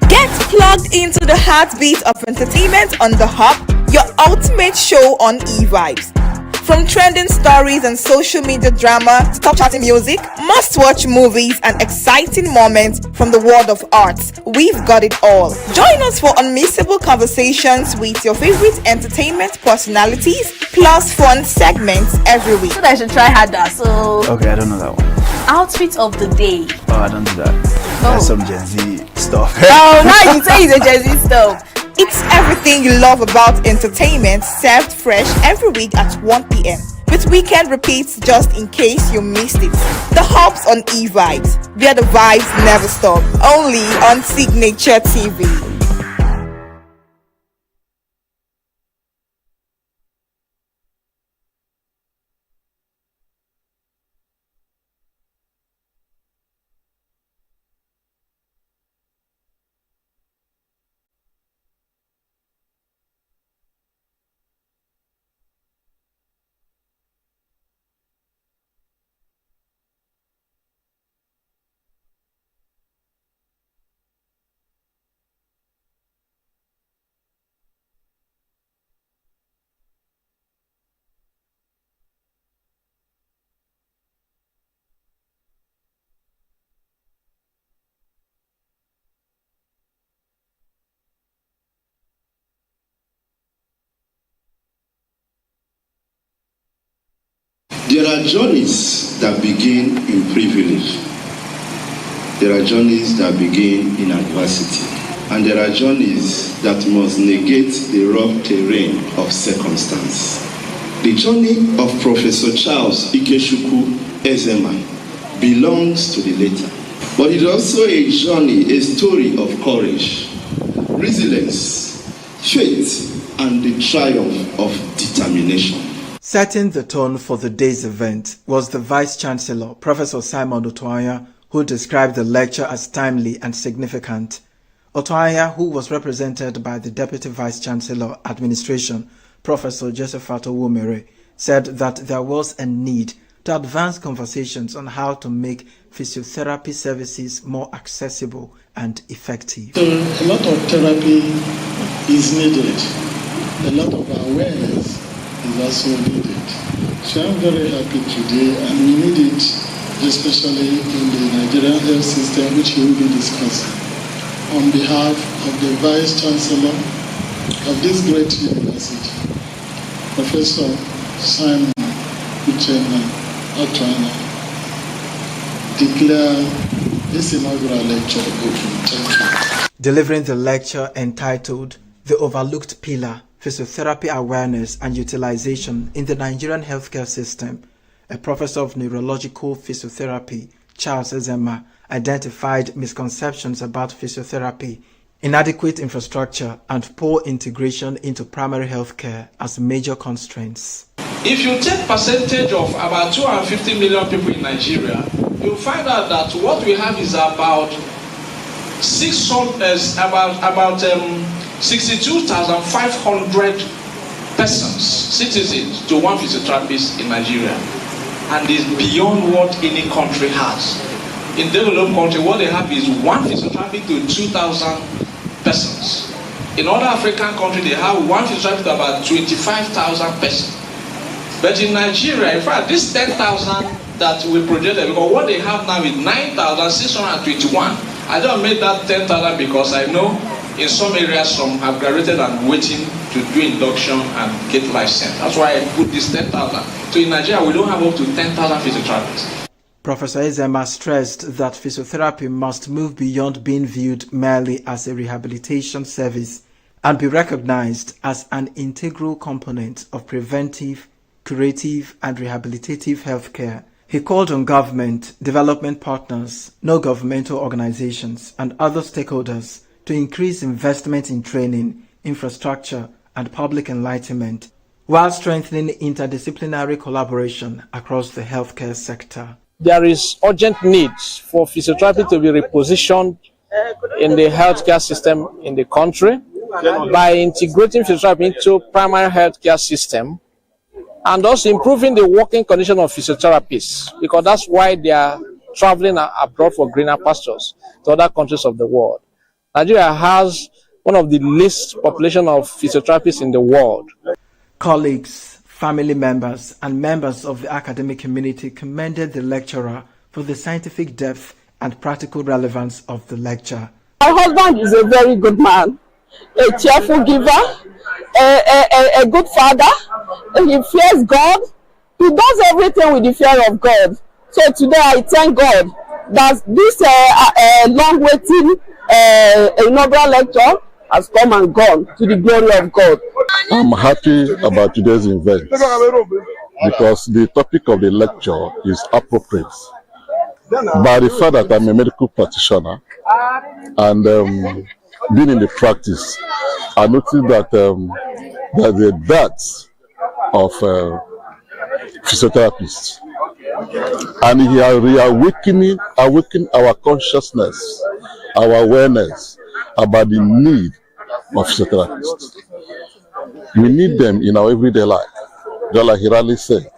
Get plugged into the heartbeat of entertainment on The Hub, your ultimate show on e-vibes. From trending stories and social media drama to top charting music, must-watch movies and exciting moments from the world of arts, we've got it all. Join us for unmissable conversations with your favorite entertainment personalities, plus fun segments every week. So I should try harder. So okay, I don't know that one. Outfit of the day. Oh, I don't do that. That's some Gen Z stuff. Oh, now you say it's a Gen Z stuff. It's everything you love about entertainment, served fresh every week at 1 p.m. with weekend repeats just in case you missed it. The Hops on E-Vibes, where the vibes never stop. Only on Signature TV. There are journeys that begin in privilege. There are journeys that begin in adversity. And there are journeys that must negate the rough terrain of circumstance. The journey of Professor Charles Ikechukwu Ezema belongs to the latter. But it is also a journey, a story of courage, resilience, faith, and the triumph of determination. Setting the tone for the day's event was the Vice-Chancellor, Professor Simon Otuanya, who described the lecture as timely and significant. Otuanya, who was represented by the Deputy Vice-Chancellor Administration, Professor Joseph Atowumere, said that there was a need to advance conversations on how to make physiotherapy services more accessible and effective. So a lot of therapy is needed. A lot of awareness is also needed. So I'm very happy today, and we need it, especially in the Nigerian health system, which we will be discussing. On behalf of the Vice Chancellor of this great university, Professor Simon Otuanya, declare this inaugural lecture open. Thank you. Delivering the lecture entitled The Overlooked Pillar, Physiotherapy Awareness and Utilization in the Nigerian Healthcare System, a professor of neurological physiotherapy, Charles Ezema, identified misconceptions about physiotherapy, inadequate infrastructure, and poor integration into primary health care as major constraints. If you take percentage of about 250 million people in Nigeria, you'll find out that what we have is about 62,500 persons, citizens, to one physiotherapist in Nigeria, and is beyond what any country has. In developed country, what they have is one physiotherapist to 2,000 persons. In other African countries, they have one physiotherapist to about 25,000 persons. But in Nigeria, in fact, this 10,000 that we projected, because what they have now is 9,621. I don't make that 10,000 because I know in some areas some have graduated and waiting to do induction and get license. That's why I put this 10,000. So in Nigeria, we don't have up to 10,000 physiotherapists. Professor Ezema stressed that physiotherapy must move beyond being viewed merely as a rehabilitation service and be recognized as an integral component of preventive, curative, and rehabilitative healthcare. He called on government, development partners, non-governmental organizations, and other stakeholders to increase investment in training, infrastructure, and public enlightenment, while strengthening interdisciplinary collaboration across the healthcare sector. There is urgent need for physiotherapy to be repositioned in the healthcare system in the country by integrating physiotherapy into primary healthcare system, and also improving the working condition of physiotherapists, because that's why they are traveling abroad for greener pastures to other countries of the world. Nigeria has one of the least population of physiotherapists in the world. Colleagues, Family members and members of the academic community commended the lecturer for the scientific depth and practical relevance of the lecture. My husband is a very good man, a cheerful giver, a good father. He fears God. He does everything with the fear of God. So today I thank God that this long-waiting inaugural lecture has come and gone to the glory of God. I'm happy about today's event because the topic of the lecture is appropriate. By the fact that I'm a medical practitioner and being in the practice, I noticed that there's a dearth of physiotherapists, and he are reawakening our consciousness, our awareness about the need of physiotherapists. We need them in our everyday life. Just like he rightly said,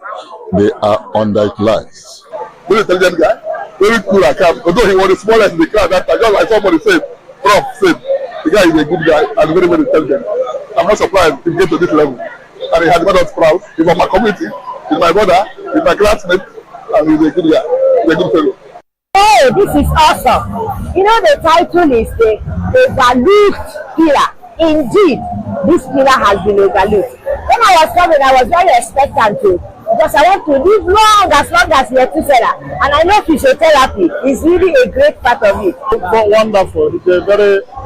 they are underutilized. Very intelligent guy, very cool and calm. Although he was the smallest in the class that time, just like somebody said, Prof said, the guy is a good guy and very, very intelligent. I'm not surprised he get to this level. And he has made us proud. He's from my community, he's my brother, he's my classmate, and he's a good guy. He's a good fellow. Oh, this is awesome. You know, the title is the overlooked pillar. Indeed, this pillar has been overlooked. When I was coming, I was very expectant to, because I want to live long as Methuselah. And I know physiotherapy is really a great part of it. Wonderful.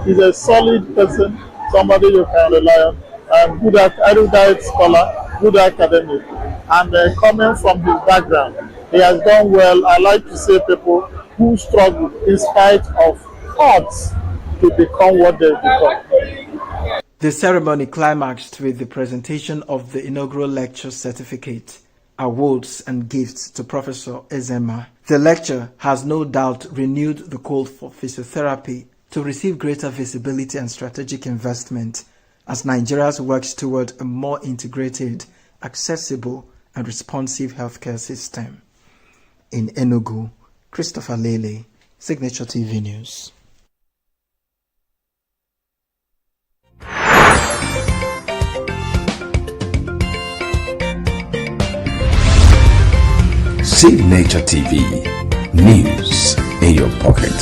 He's a solid person, somebody you can rely on, and good erudite scholar, good academic. And coming from his background, he has done well. I like to say people who struggle in spite of odds to become what they become. The ceremony climaxed with the presentation of the inaugural lecture certificate, awards and gifts to Professor Ezema. The lecture has no doubt renewed the call for physiotherapy to receive greater visibility and strategic investment as Nigeria works toward a more integrated, accessible and responsive healthcare system. In ENUGU, Christopher Lele, Signature TV News. Signature TV, news in your pocket.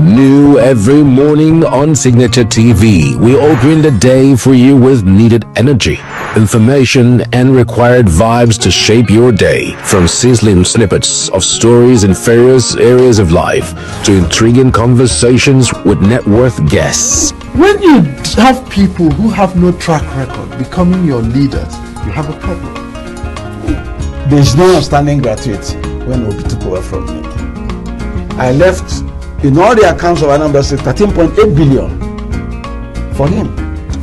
New every morning on Signature TV, we open the day for you with needed energy, information, and required vibes to shape your day. From sizzling snippets of stories in various areas of life to intriguing conversations with net worth guests. When you have people who have no track record becoming your leaders, you have a problem. There is no outstanding gratuity when Obi took over from me. I left in all the accounts of Anambra State 13.8 billion for him.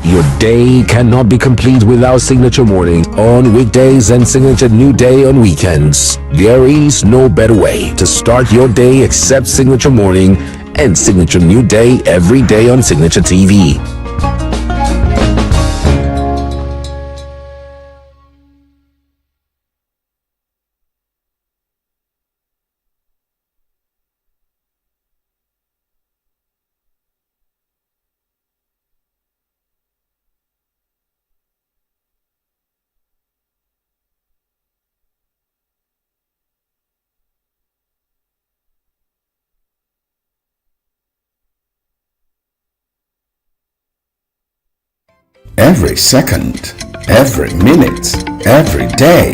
Your day cannot be complete without Signature Morning on weekdays and Signature New Day on weekends. There is no better way to start your day except Signature Morning and Signature New Day every day on Signature TV. Every second, every minute, every day,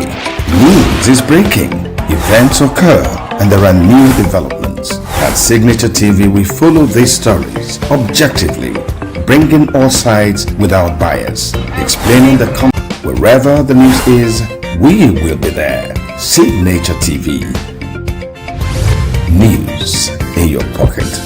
news is breaking, events occur, and there are new developments. At Signature TV, we follow these stories objectively, bringing all sides without bias, explaining the content. Wherever the news is, we will be there. Signature TV. News in your pocket.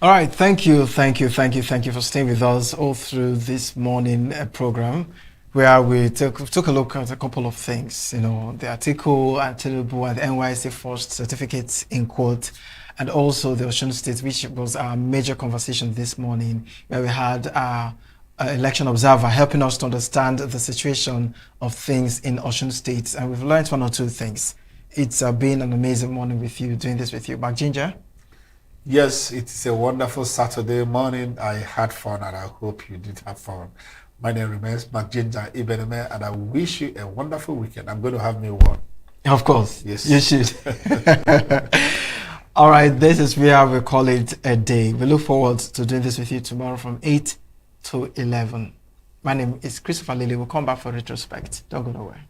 All right, thank you for staying with us all through this morning program, where we took a look at a couple of things. You know, the article at Tinubu and NYC First certificates in quote, and also the Osun State, which was our major conversation this morning, where we had our election observer helping us to understand the situation of things in Osun State, and we've learned one or two things. It's been an amazing morning with you, doing this with you. Mark Ginger? Yes, it's a wonderful Saturday morning. I had fun and I hope you did have fun. My name remains Mark Ginger Ibeneme, and I wish you a wonderful weekend. I'm going to have me one. Of course. Yes. You should. All right, this is where we call it a day. We look forward to doing this with you tomorrow from 8 to 11. My name is Christopher Lily. We'll come back for retrospect. Don't go nowhere.